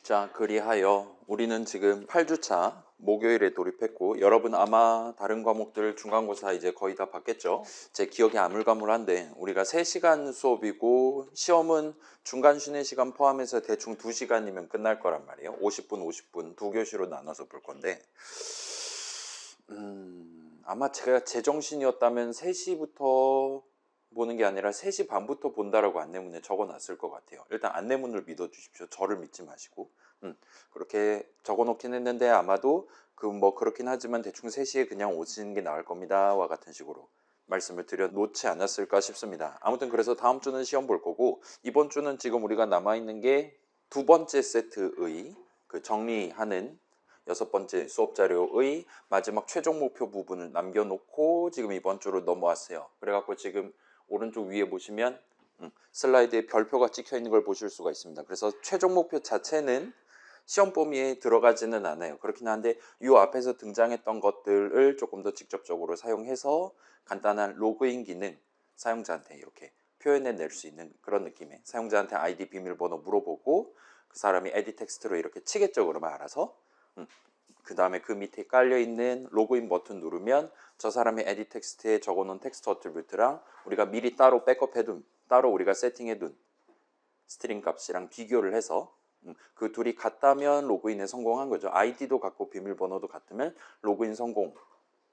자, 그리하여 우리는 지금 8주차 목요일에 돌입했고, 여러분 아마 다른 과목들 중간고사 이제 거의 다 봤겠죠? 제 기억이 아물가물한데 우리가 3시간 수업이고 시험은 중간 쉬는 시간 포함해서 대충 2시간이면 끝날 거란 말이에요. 50분 50분 두 교시로 나눠서 볼 건데 아마 제가 제정신이었다면 3시부터 보는 게 아니라 3시 반부터 본다라고 안내문에 적어놨을 것 같아요. 일단 안내문을 믿어주십시오. 저를 믿지 마시고. 그렇게 적어놓긴 했는데 아마도 그렇긴 하지만 대충 3시에 그냥 오시는 게 나을 겁니다와 같은 식으로 말씀을 드려 놓지 않았을까 싶습니다. 아무튼 그래서 다음 주는 시험 볼 거고, 이번 주는 지금 우리가 남아있는 게 두 번째 세트의 그 정리하는 6번째 수업 자료의 마지막 최종 목표 부분을 남겨놓고 지금 이번 주로 넘어왔어요. 그래갖고 지금 오른쪽 위에 보시면 슬라이드에 별표가 찍혀 있는 걸 보실 수가 있습니다. 그래서 최종 목표 자체는 시험 범위에 들어가지는 않아요. 그렇긴 한데 이 앞에서 등장했던 것들을 조금 더 직접적으로 사용해서 간단한 로그인 기능, 사용자한테 이렇게 표현해 낼 수 있는 그런 느낌의, 사용자한테 아이디 비밀번호 물어보고 그 사람이 에디 텍스트로 이렇게 치겠죠. 그러면 알아서. 그 다음에 그 밑에 깔려있는 로그인 버튼 누르면 저 사람이 에디 텍스트에 적어놓은 텍스트 어트리뷰트랑 우리가 미리 따로 백업해둔, 따로 우리가 세팅해둔 스트링 값이랑 비교를 해서 그 둘이 같다면 로그인에 성공한 거죠. 아이디도 같고 비밀번호도 같으면 로그인 성공에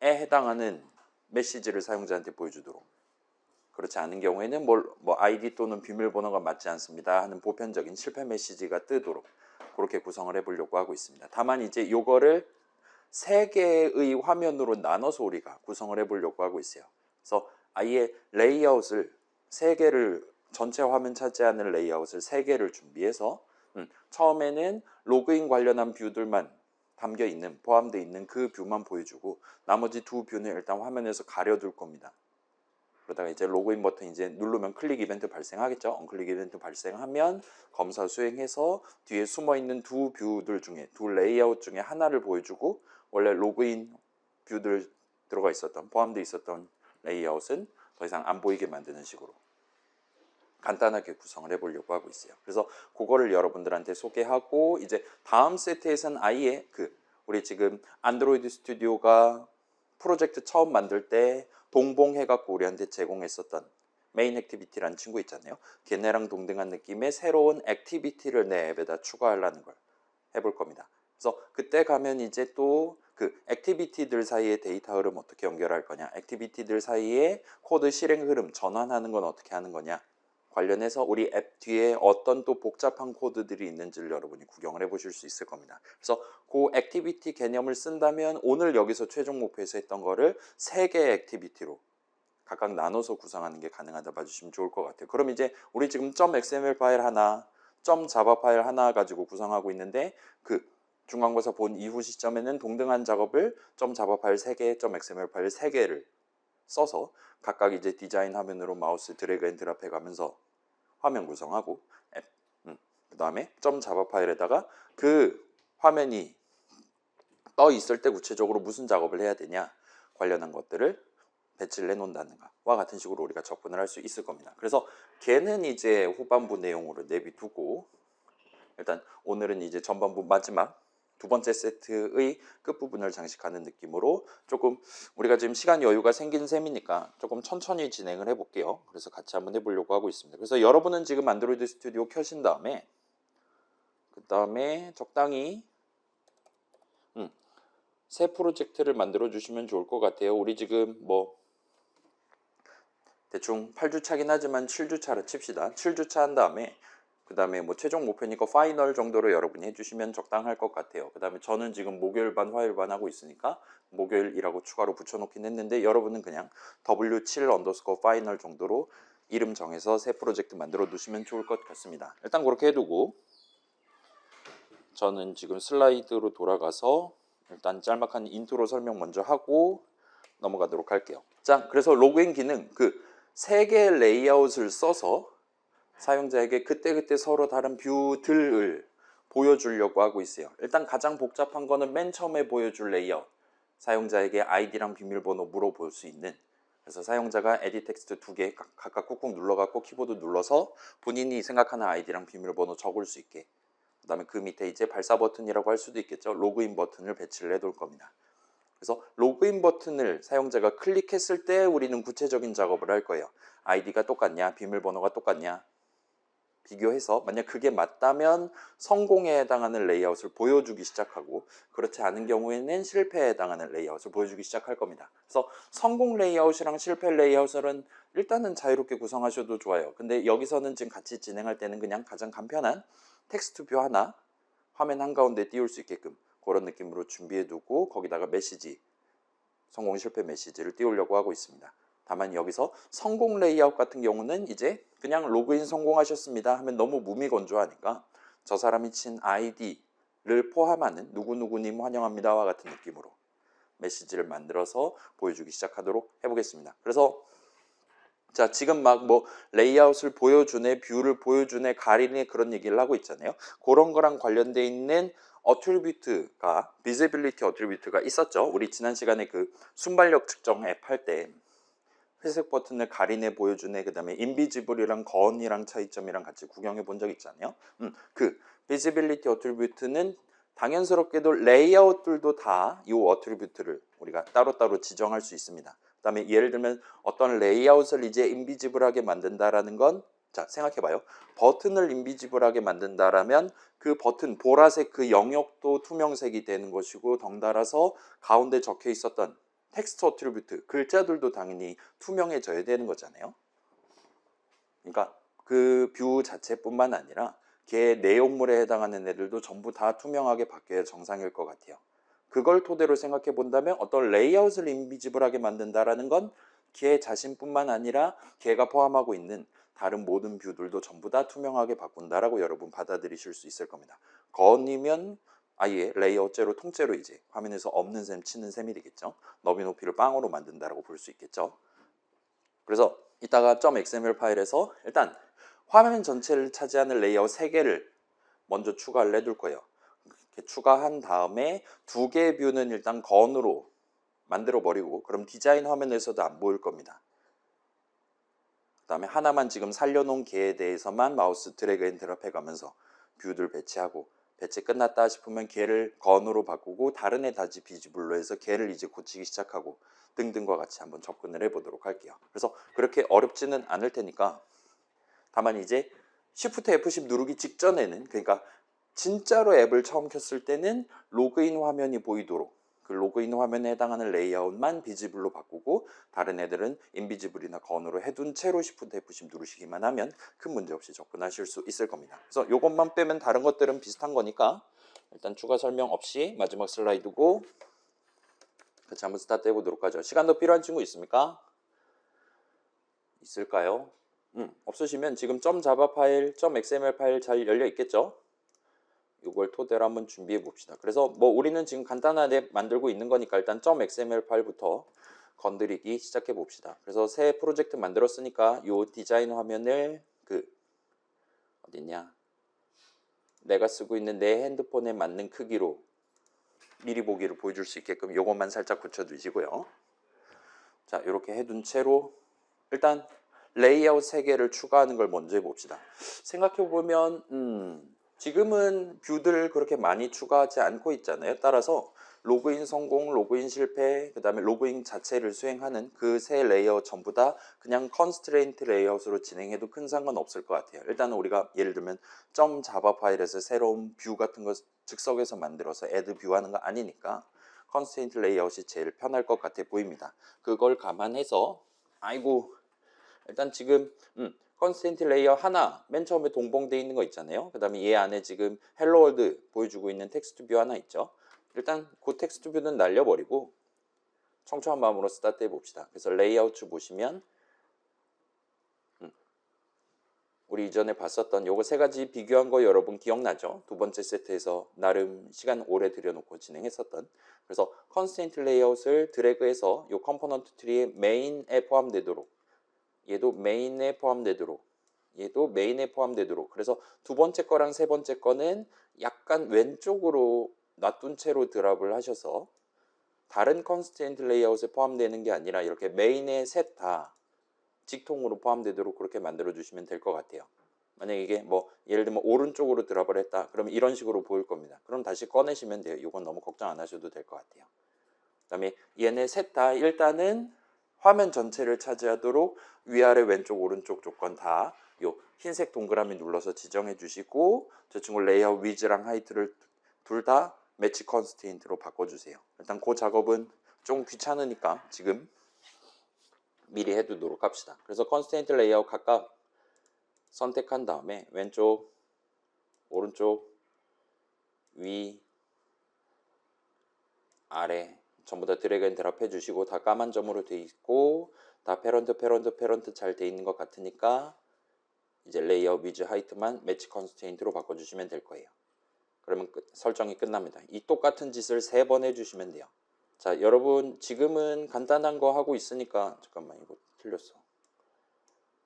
해당하는 메시지를 사용자한테 보여주도록, 그렇지 않은 경우에는 아이디 또는 비밀번호가 맞지 않습니다 하는 보편적인 실패 메시지가 뜨도록 그렇게 구성을 해보려고 하고 있습니다. 다만 이제 요거를 3개의 화면으로 나눠서 우리가 구성을 해보려고 하고 있어요. 그래서 아예 레이아웃을 3개를, 전체 화면 차지하는 레이아웃을 3개를 준비해서 처음에는 로그인 관련한 뷰들만 담겨 있는, 포함되어 있는 그 뷰만 보여주고 나머지 두 뷰는 일단 화면에서 가려둘 겁니다. 그러다가 이제 로그인 버튼 이제 누르면 클릭 이벤트 발생하겠죠. 언클릭 이벤트 발생하면 검사 수행해서 뒤에 숨어있는 두 뷰들 중에, 두 레이아웃 중에 하나를 보여주고 원래 로그인 뷰들 들어가 있었던, 포함되어 있었던 레이아웃은 더 이상 안 보이게 만드는 식으로 간단하게 구성을 해보려고 하고 있어요. 그래서 그거를 여러분들한테 소개하고, 이제 다음 세트에서는 아예 우리 지금 안드로이드 스튜디오가 프로젝트 처음 만들 때 동봉해갖고 우리한테 제공했었던 메인 액티비티라는 친구 있잖아요. 걔네랑 동등한 느낌의 새로운 액티비티를 내 앱에다 추가하려는 걸 해볼 겁니다. 그래서 그때 가면 이제 또 그 액티비티들 사이의 데이터 흐름 어떻게 연결할 거냐, 액티비티들 사이에 코드 실행 흐름 전환하는 건 어떻게 하는 거냐 관련해서 우리 앱 뒤에 어떤 또 복잡한 코드들이 있는지를 여러분이 구경을 해보실 수 있을 겁니다. 그래서 그 액티비티 개념을 쓴다면 오늘 여기서 최종 목표에서 했던 거를 3개의 액티비티로 각각 나눠서 구성하는 게 가능하다 봐주시면 좋을 것 같아요. 그럼 이제 우리 지금 .xml 파일 하나, .java 파일 하나 가지고 구성하고 있는데 그 중간고사 본 이후 시점에는 동등한 작업을 .java 파일 3개, .xml 파일 3개를 써서 각각 이제 디자인 화면으로 마우스 드래그 앤 드랍 해가면서 화면 구성하고 앱, 그 다음에 .java 파일에다가 그 화면이 떠 있을 때 구체적으로 무슨 작업을 해야 되냐 관련한 것들을 배치를 해놓는다는가와 같은 식으로 우리가 접근을 할 수 있을 겁니다. 그래서 걔는 이제 후반부 내용으로 내비두고 일단 오늘은 이제 전반부 마지막 두 번째 세트의 끝부분을 장식하는 느낌으로 조금 우리가 지금 시간 여유가 생긴 셈이니까 조금 천천히 진행을 해볼게요. 그래서 같이 한번 해보려고 하고 있습니다. 그래서 여러분은 지금 안드로이드 스튜디오 켜신 다음에 그 다음에 적당히 새 프로젝트를 만들어 주시면 좋을 것 같아요. 우리 지금 대충 8주차긴 하지만 7주차를 칩시다. 7주차 한 다음에 그 다음에 최종 목표니까 파이널 정도로 여러분이 해주시면 적당할 것 같아요. 그 다음에 저는 지금 목요일 반 화요일 반 하고 있으니까 목요일이라고 추가로 붙여놓긴 했는데 여러분은 그냥 W7_파이널 정도로 이름 정해서 새 프로젝트 만들어 두시면 좋을 것 같습니다. 일단 그렇게 해두고 저는 지금 슬라이드로 돌아가서 일단 짤막한 인트로 설명 먼저 하고 넘어가도록 할게요. 자, 그래서 로그인 기능 3개의 레이아웃을 써서 사용자에게 그때그때 서로 다른 뷰들을 보여주려고 하고 있어요. 일단 가장 복잡한 거는 맨 처음에 보여줄 레이아웃, 사용자에게 아이디랑 비밀번호 물어볼 수 있는, 그래서 사용자가 에디 텍스트 2개 각각 꾹꾹 눌러갖고 키보드 눌러서 본인이 생각하는 아이디랑 비밀번호 적을 수 있게 그다음에 그 밑에 이제 발사 버튼이라고 할 수도 있겠죠. 로그인 버튼을 배치를 해둘 겁니다. 그래서 로그인 버튼을 사용자가 클릭했을 때 우리는 구체적인 작업을 할 거예요. 아이디가 똑같냐, 비밀번호가 똑같냐 비교해서 만약 그게 맞다면 성공에 해당하는 레이아웃을 보여주기 시작하고, 그렇지 않은 경우에는 실패에 해당하는 레이아웃을 보여주기 시작할 겁니다. 그래서 성공 레이아웃이랑 실패 레이아웃은 일단은 자유롭게 구성하셔도 좋아요. 근데 여기서는 지금 같이 진행할 때는 그냥 가장 간편한 텍스트 뷰 하나 화면 한가운데 띄울 수 있게끔 그런 느낌으로 준비해 두고, 거기다가 메시지, 성공 실패 메시지를 띄우려고 하고 있습니다. 다만 여기서 성공 레이아웃 같은 경우는 이제 그냥 로그인 성공하셨습니다 하면 너무 무미건조하니까 저 사람이 친 아이디를 포함하는 누구누구님 환영합니다와 같은 느낌으로 메시지를 만들어서 보여주기 시작하도록 해보겠습니다. 그래서 자, 지금 막 뭐 레이아웃을 보여주네, 뷰를 보여주네, 가리네 그런 얘기를 하고 있잖아요. 그런 거랑 관련돼 있는 어트리뷰트가, 비지빌리티 어트리뷰트가 있었죠. 우리 지난 시간에 그 순발력 측정 앱 할 때 회색 버튼을 가리네 보여주네, 그 다음에 인비지블이랑 거언이랑 차이점이랑 같이 구경해 본 적 있잖아요. 그 비지빌리티 어트리뷰트는 당연스럽게도 레이아웃들도 다 이 어트리뷰트를 우리가 따로따로 지정할 수 있습니다. 그 다음에 예를 들면 어떤 레이아웃을 이제 인비지블하게 만든다라는 건, 자 생각해봐요. 버튼을 인비지블하게 만든다라면 그 버튼 보라색 그 영역도 투명색이 되는 것이고, 덩달아서 가운데 적혀 있었던 텍스트 어트리뷰트 글자들도 당연히 투명해져야 되는 거잖아요. 그러니까 그 뷰 자체뿐만 아니라 걔 내용물에 해당하는 애들도 전부 다 투명하게 바뀌어야 정상일 것 같아요. 그걸 토대로 생각해 본다면 어떤 레이아웃을 인비지블하게 만든다라는 건 걔 자신뿐만 아니라 걔가 포함하고 있는 다른 모든 뷰들도 전부 다 투명하게 바꾼다라고 여러분 받아들이실 수 있을 겁니다. 건이면 아예 레이아웃제로 통째로 이제 화면에서 없는 셈 치는 셈이 되겠죠. 너비 높이를 빵으로 만든다라고 볼 수 있겠죠. 그래서 이따가 .xml 파일에서 일단 화면 전체를 차지하는 레이아웃 3개를 먼저 추가를 해둘 거예요. 이렇게 추가한 다음에 2개의 뷰는 일단 건으로 만들어 버리고, 그럼 디자인 화면에서도 안 보일 겁니다. 그 다음에 하나만 지금 살려놓은 개에 대해서만 마우스 드래그 앤 드랍 해가면서 뷰들 배치하고, 배치 끝났다 싶으면 개를 건으로 바꾸고 다른 애 다시 비지블로 해서 개를 이제 고치기 시작하고 등등과 같이 한번 접근을 해보도록 할게요. 그래서 그렇게 어렵지는 않을 테니까, 다만 이제 Shift F10 누르기 직전에는, 그러니까 진짜로 앱을 처음 켰을 때는 로그인 화면이 보이도록 그 로그인 화면에 해당하는 레이아웃만 비지블로 바꾸고 다른 애들은 인비지블이나 건으로 해둔 채로 Shift F10 누르시기만 하면 큰 문제 없이 접근하실 수 있을 겁니다. 그래서 이것만 빼면 다른 것들은 비슷한 거니까 일단 추가 설명 없이 마지막 슬라이드고 같이 한번 스타트 해보도록 하죠. 시간 더 필요한 친구 있습니까? 있을까요? 없으시면 지금 .java 파일, .xml 파일 잘 열려 있겠죠? 이걸 토대로 한번 준비해 봅시다. 그래서 뭐 우리는 지금 간단한 앱 만들고 있는 거니까 일단 .xml 파일부터 건드리기 시작해 봅시다. 그래서 새 프로젝트 만들었으니까 이 디자인 화면을 그 어딨냐, 내가 쓰고 있는 내 핸드폰에 맞는 크기로 미리 보기를 보여줄 수 있게끔 이것만 살짝 고쳐두시고요. 자, 이렇게 해둔 채로 일단 레이아웃 3개를 추가하는 걸 먼저 해봅시다. 생각해보면 지금은 뷰들 그렇게 많이 추가하지 않고 있잖아요. 따라서 로그인 성공, 로그인 실패, 그 다음에 로그인 자체를 수행하는 그 세 레이아웃 전부 다 그냥 컨스트레인트 레이아웃으로 진행해도 큰 상관없을 것 같아요. 일단은 우리가 예를 들면 .java 파일에서 새로운 뷰 같은 거 즉석에서 만들어서 애드 뷰 하는 거 아니니까 컨스트레인트 레이아웃이 제일 편할 것 같아 보입니다. 그걸 감안해서 아이고 일단 지금 컨스트레인트 레이어 하나 맨 처음에 동봉되어 있는 거 있잖아요. 그 다음에 얘 안에 지금 헬로 월드 보여주고 있는 텍스트 뷰 하나 있죠. 일단 그 텍스트 뷰는 날려버리고 청초한 마음으로 스타트 해봅시다. 그래서 레이아웃 보시면 우리 이전에 봤었던 요거 3가지 비교한 거 여러분 기억나죠? 두 번째 세트에서 나름 시간 오래 들여놓고 진행했었던. 그래서 컨스트레인트 레이아웃을 드래그해서 요 컴포넌트 트리의 메인에 포함되도록, 얘도 메인에 포함되도록, 얘도 메인에 포함되도록. 그래서 두 번째 거랑 세 번째 거는 약간 왼쪽으로 놔둔 채로 드랍을 하셔서 다른 컨스트레인트 레이아웃에 포함되는 게 아니라 이렇게 메인에 셋 다 직통으로 포함되도록 그렇게 만들어 주시면 될 것 같아요. 만약에 이게 뭐 예를 들면 오른쪽으로 드랍을 했다. 그러면 이런 식으로 보일 겁니다. 그럼 다시 꺼내시면 돼요. 이건 너무 걱정 안 하셔도 될 것 같아요. 그다음에 얘네 셋 다 일단은 화면 전체를 차지하도록 위아래 왼쪽 오른쪽 조건 다 요 흰색 동그라미 눌러서 지정해 주시고 저 친구 레이아웃 위즈랑 하이트를 둘 다 매치 컨스트레인트로 바꿔주세요. 일단 그 작업은 좀 귀찮으니까 지금 미리 해두도록 합시다. 그래서 컨스트레인트 레이아웃 각각 선택한 다음에 왼쪽, 오른쪽, 위, 아래 전부 다 드래그 앤 드랍 해주시고 다 까만 점으로 돼 있고 다 패런트 잘 돼 있는 것 같으니까 이제 레이아웃 위즈 하이트만 매치 컨스트레인트로 바꿔주시면 될 거예요. 그러면 설정이 끝납니다. 이 똑같은 짓을 3번 해주시면 돼요. 자, 여러분 지금은 간단한 거 하고 있으니까 잠깐만 이거 틀렸어.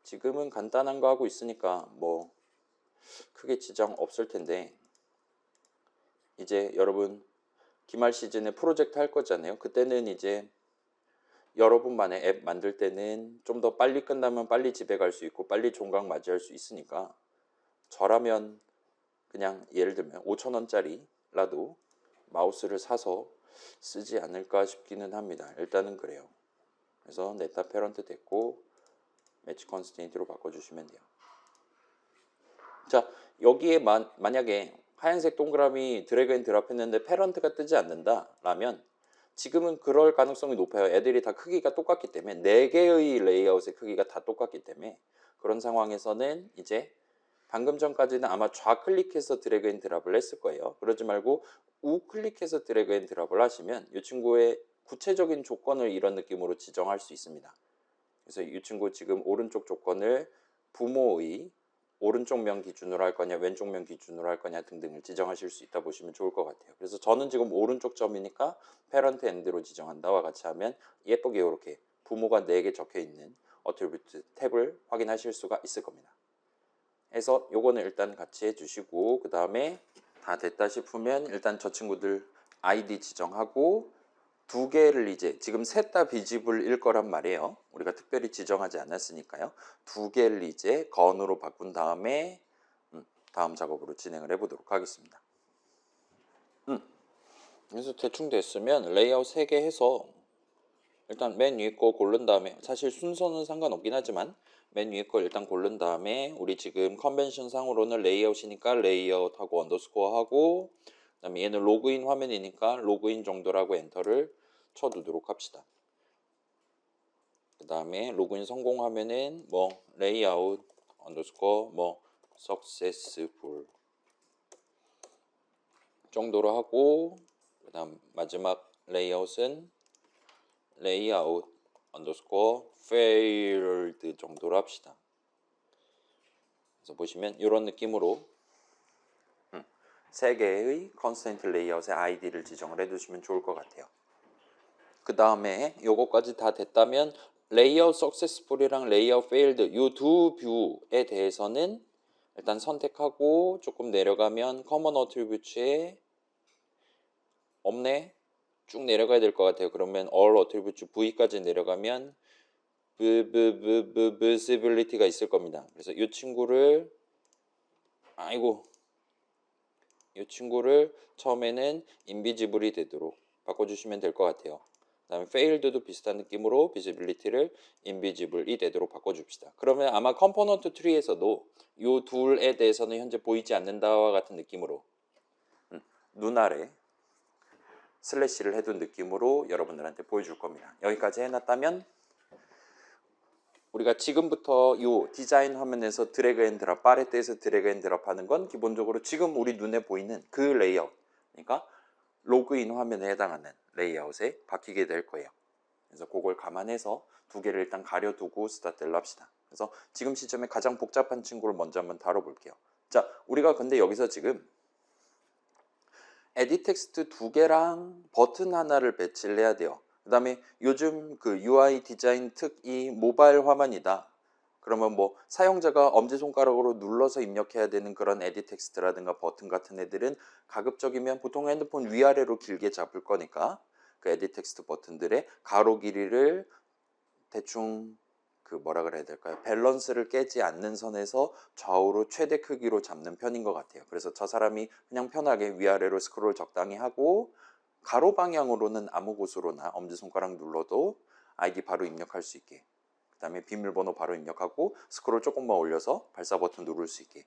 지금은 간단한 거 하고 있으니까 뭐 크게 지장 없을 텐데 이제 여러분 기말 시즌에 프로젝트 할 거잖아요. 그때는 이제 여러분만의 앱 만들 때는 좀 더 빨리 끝나면 빨리 집에 갈 수 있고 빨리 종각 맞이할 수 있으니까 저라면 그냥 예를 들면 5,000원짜리라도 마우스를 사서 쓰지 않을까 싶기는 합니다. 일단은 그래요. 그래서 넷다 패런트 됐고 매치 컨스트레인트로 바꿔주시면 돼요. 자, 여기에 만약에 하얀색 동그라미 드래그 앤 드랍 했는데 패런트가 뜨지 않는다 라면 지금은 그럴 가능성이 높아요. 애들이 다 크기가 똑같기 때문에 4개의 레이아웃의 크기가 다 똑같기 때문에 그런 상황에서는 이제 방금 전까지는 아마 좌클릭해서 드래그 앤 드랍을 했을 거예요. 그러지 말고 우클릭해서 드래그 앤 드랍을 하시면 이 친구의 구체적인 조건을 이런 느낌으로 지정할 수 있습니다. 그래서 이 친구 지금 오른쪽 조건을 부모의 오른쪽 면 기준으로 할 거냐 왼쪽 면 기준으로 할 거냐 등등을 지정하실 수 있다 보시면 좋을 것 같아요. 그래서 저는 지금 오른쪽 점이니까 패런트 엔드로 지정한다와 같이 하면 예쁘게 이렇게 부모가 4개 적혀 있는 어트리뷰트 탭을 확인하실 수가 있을 겁니다. 해서 요거는 일단 같이 해주시고 그 다음에 다 됐다 싶으면 일단 저 친구들 아이디 지정하고 2개를 이제 지금 셋 다 비지블일 거란 말이에요. 우리가 특별히 지정하지 않았으니까요. 2개를 이제 건으로 바꾼 다음에 다음 작업으로 진행을 해보도록 하겠습니다. 그래서 대충 됐으면 레이아웃 3개 해서 일단 맨 위에 거 고른 다음에 사실 순서는 상관없긴 하지만 맨 위에 거 일단 고른 다음에 우리 지금 컨벤션 상으로는 레이아웃이니까 레이아웃하고 언더스코어 하고 그다음에 얘는 로그인 화면이니까 로그인 정도라고 엔터를 쳐두도록 합시다. 그 다음에 로그인 성공하면은 뭐 레이아웃 언더스코어 뭐 successful 정도로 하고 그 다음 마지막 레이아웃은 레이아웃 언더스코어 failed 정도로 합시다. 그래서 보시면 이런 느낌으로 3개의 컨스트레인트 레이아웃의 아이디를 지정을 해두시면 좋을 것 같아요. 그 다음에 요거까지 다 됐다면 레이아웃 석세스풀이랑 레이아웃 페일드 이 두 뷰에 대해서는 일단 선택하고 조금 내려가면 커먼 어트리뷰츠에 없네 쭉 내려가야 될 것 같아요. 그러면 all 어트리뷰츠 V까지 내려가면 visibility가 있을 겁니다. 그래서 이 친구를 이 친구를 처음에는 인비지블이 되도록 바꿔주시면 될 것 같아요. 그 다음에 failed도 비슷한 느낌으로 visibility를 invisible이 되도록 바꿔줍시다. 그러면 아마 컴포넌트 트리에서도 이 둘에 대해서는 현재 보이지 않는다와 같은 느낌으로 눈 아래 슬래시를 해둔 느낌으로 여러분들한테 보여줄 겁니다. 여기까지 해놨다면 우리가 지금부터 이 디자인 화면에서 드래그 앤 드랍, 팔레트에서 드래그 앤 드랍 하는 건 기본적으로 지금 우리 눈에 보이는 그 레이아웃, 그러니까 로그인 화면에 해당하는 레이아웃에 바뀌게 될 거예요. 그래서 그걸 감안해서 2개를 일단 가려두고 스타트를 합시다. 그래서 지금 시점에 가장 복잡한 친구를 먼저 한번 다뤄볼게요. 자, 우리가 근데 여기서 지금 에디 텍스트 2개랑 버튼 하나를 배치를 해야 돼요. 그 다음에 요즘 그 UI 디자인 특이 모바일 화면이다. 그러면 뭐 사용자가 엄지손가락으로 눌러서 입력해야 되는 그런 에디 텍스트라든가 버튼 같은 애들은 가급적이면 보통 핸드폰 위아래로 길게 잡을 거니까 그 에디 텍스트 버튼들의 가로 길이를 대충 그 뭐라 그래야 될까요? 밸런스를 깨지 않는 선에서 좌우로 최대 크기로 잡는 편인 것 같아요. 그래서 저 사람이 그냥 편하게 위아래로 스크롤 적당히 하고 가로 방향으로는 아무 곳으로나 엄지손가락 눌러도 아이디 바로 입력할 수 있게, 그 다음에 비밀번호 바로 입력하고 스크롤 조금만 올려서 발사 버튼 누를 수 있게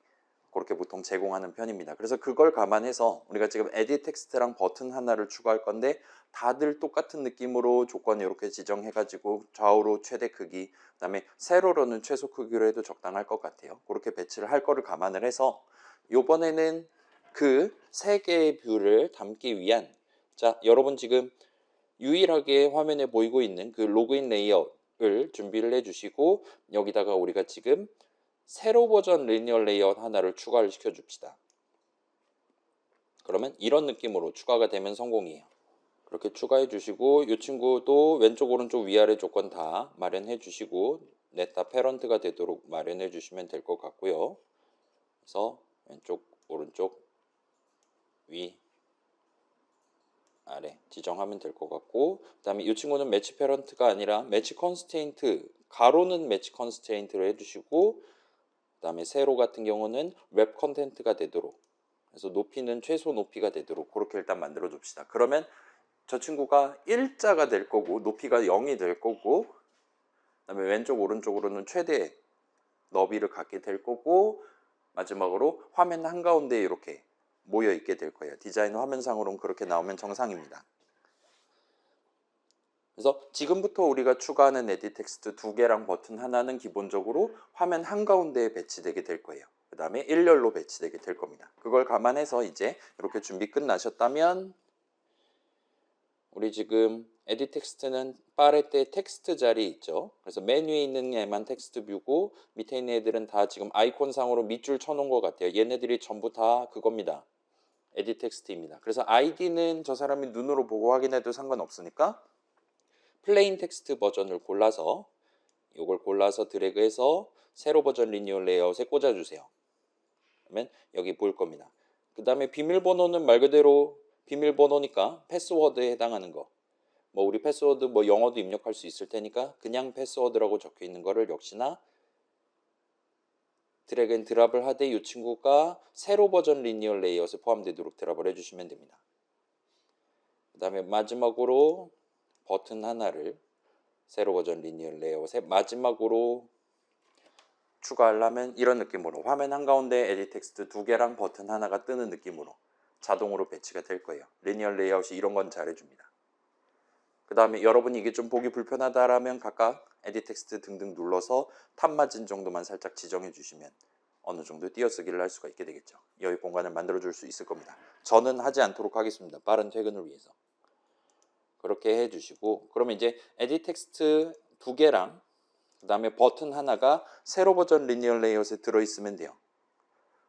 그렇게 보통 제공하는 편입니다. 그래서 그걸 감안해서 우리가 지금 에딧 텍스트랑 버튼 하나를 추가할 건데 다들 똑같은 느낌으로 조건 이렇게 지정해가지고 좌우로 최대 크기, 그 다음에 세로로는 최소 크기로 해도 적당할 것 같아요. 그렇게 배치를 할 거를 감안을 해서 이번에는 그 세 개의 뷰를 담기 위한, 자 여러분 지금 유일하게 화면에 보이고 있는 그 로그인 레이아웃을 준비를 해주시고 여기다가 우리가 지금 세로 버전 리니어 레이아웃 하나를 추가를 시켜줍시다. 그러면 이런 느낌으로 추가가 되면 성공이에요. 그렇게 추가해 주시고 이 친구도 왼쪽 오른쪽 위아래 조건 다 마련해 주시고 넷다 패런트가 되도록 마련해 주시면 될 것 같고요. 그래서 왼쪽 오른쪽 위 아래 지정하면 될 것 같고, 그 다음에 이 친구는 매치 패런트가 아니라 매치 컨스트레인트, 가로는 매치 컨스트레인트로 해주시고, 그 다음에 세로 같은 경우는 웹 컨텐트가 되도록, 그래서 높이는 최소 높이가 되도록 그렇게 일단 만들어 줍시다. 그러면 저 친구가 일자가 될 거고 높이가 0이 될 거고, 그 다음에 왼쪽 오른쪽으로는 최대 너비를 갖게 될 거고, 마지막으로 화면 한가운데에 이렇게 모여 있게 될 거예요. 디자인 화면상으로는 그렇게 나오면 정상입니다. 그래서 지금부터 우리가 추가하는 에딧 텍스트 2개랑 버튼 하나는 기본적으로 화면 한가운데에 배치되게 될 거예요. 그 다음에 일렬로 배치되게 될 겁니다. 그걸 감안해서 이제 이렇게 준비 끝나셨다면 우리 지금 에딧 텍스트는 파레테 텍스트 자리 있죠. 그래서 맨 위에 있는 애만 텍스트 뷰고 밑에 있는 애들은 다 지금 아이콘 상으로 밑줄 쳐놓은 것 같아요. 얘네들이 전부 다 그겁니다. 에딧 텍스트입니다. 그래서 아이디는 저 사람이 눈으로 보고 확인해도 상관없으니까 플레인 텍스트 버전을 골라서 이걸 골라서 드래그해서 세로 버전 리니어 레이아웃에 꽂아주세요. 그러면 여기 보일 겁니다. 그 다음에 비밀번호는 말 그대로 비밀번호니까 패스워드에 해당하는 거. 뭐 우리 패스워드 뭐 영어도 입력할 수 있을 테니까 그냥 패스워드라고 적혀 있는 거를 역시나 드래그 앤 드랍을 하되 이 친구가 세로 버전 리니어 레이아웃에 포함되도록 드랍을 해주시면 됩니다. 그 다음에 마지막으로 버튼 하나를 세로 버전 리니어 레이아웃에 마지막으로 추가하려면 이런 느낌으로 화면 한가운데 에딧 텍스트 2개랑 버튼 하나가 뜨는 느낌으로 자동으로 배치가 될 거예요. 리니어 레이아웃이 이런 건 잘해줍니다. 그 다음에 여러분이 이게 좀 보기 불편하다라면 각각 에딧 텍스트 등등 눌러서 탑 마진 정도만 살짝 지정해 주시면 어느 정도 띄어쓰기를 할 수가 있게 되겠죠. 여기 공간을 만들어 줄 수 있을 겁니다. 저는 하지 않도록 하겠습니다. 빠른 퇴근을 위해서. 그렇게 해주시고, 그러면 이제 에딧 텍스트 2개랑 그 다음에 버튼 하나가 세로 버전 리니어 레이아웃에 들어있으면 돼요.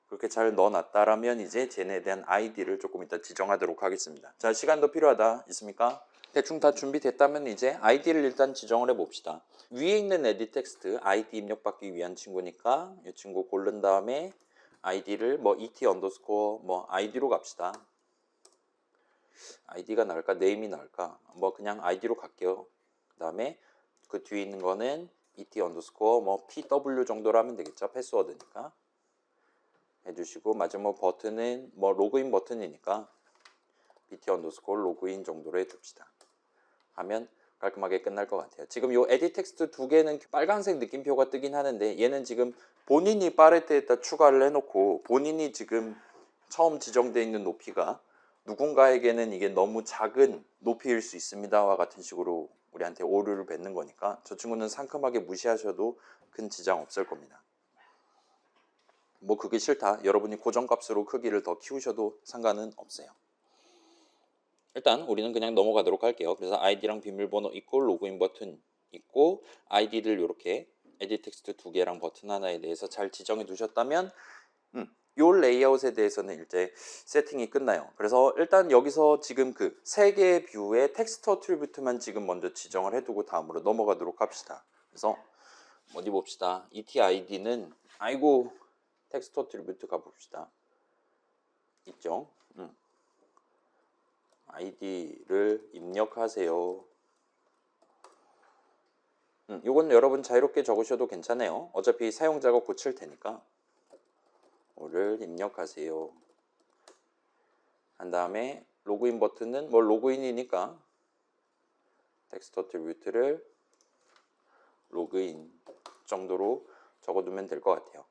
그렇게 잘 넣어놨다라면 이제 쟤네에 대한 아이디를 조금 이따 지정하도록 하겠습니다. 자, 시간 더 필요하다 있습니까? 대충 다 준비됐다면 이제 아이디를 일단 지정을 해봅시다. 위에 있는 에딧 텍스트 아이디 입력받기 위한 친구니까 이 친구 고른 다음에 아이디를 뭐 et 언더스코어 뭐 아이디로 갑시다. 아이디가 나을까 네임이 나을까, 뭐 그냥 아이디로 갈게요. 그 다음에 그 뒤에 있는 거는 et 언더스코어 뭐 pw 정도로 하면 되겠죠. 패스워드니까 해주시고, 마지막 버튼은 뭐 로그인 버튼이니까 bt 언더스코어 로그인 정도로 해줍시다. 하면 깔끔하게 끝날 것 같아요. 지금 요 에딧 텍스트 2개는 빨간색 느낌표가 뜨긴 하는데 얘는 지금 본인이 파레트에다 추가를 해놓고 본인이 지금 처음 지정되어 있는 높이가 누군가에게는 이게 너무 작은 높이일 수 있습니다와 같은 식으로 우리한테 오류를 뱉는 거니까 저 친구는 상큼하게 무시하셔도 큰 지장 없을 겁니다. 뭐 그게 싫다, 여러분이 고정값으로 크기를 더 키우셔도 상관은 없어요. 일단 우리는 그냥 넘어가도록 할게요. 그래서 아이디랑 비밀번호 있고 로그인 버튼 있고 아이디를 이렇게 에딧 텍스트 2개랑 버튼 하나에 대해서 잘 지정해 두셨다면 요 레이아웃에 대해서는 이제 세팅이 끝나요. 그래서 일단 여기서 지금 그 3개의 뷰의 텍스트 어트리뷰트만 지금 먼저 지정을 해두고 다음으로 넘어가도록 합시다. 그래서 어디 봅시다. etid는 아이고 텍스트 어트리뷰트 가봅시다. 있죠. 아이디를 입력하세요. 이건 여러분 자유롭게 적으셔도 괜찮아요. 어차피 사용자가 고칠 테니까. 를 입력하세요. 한 다음에 로그인 버튼은 뭐 로그인이니까 텍스트 어트리뷰트를 로그인 정도로 적어두면 될 것 같아요.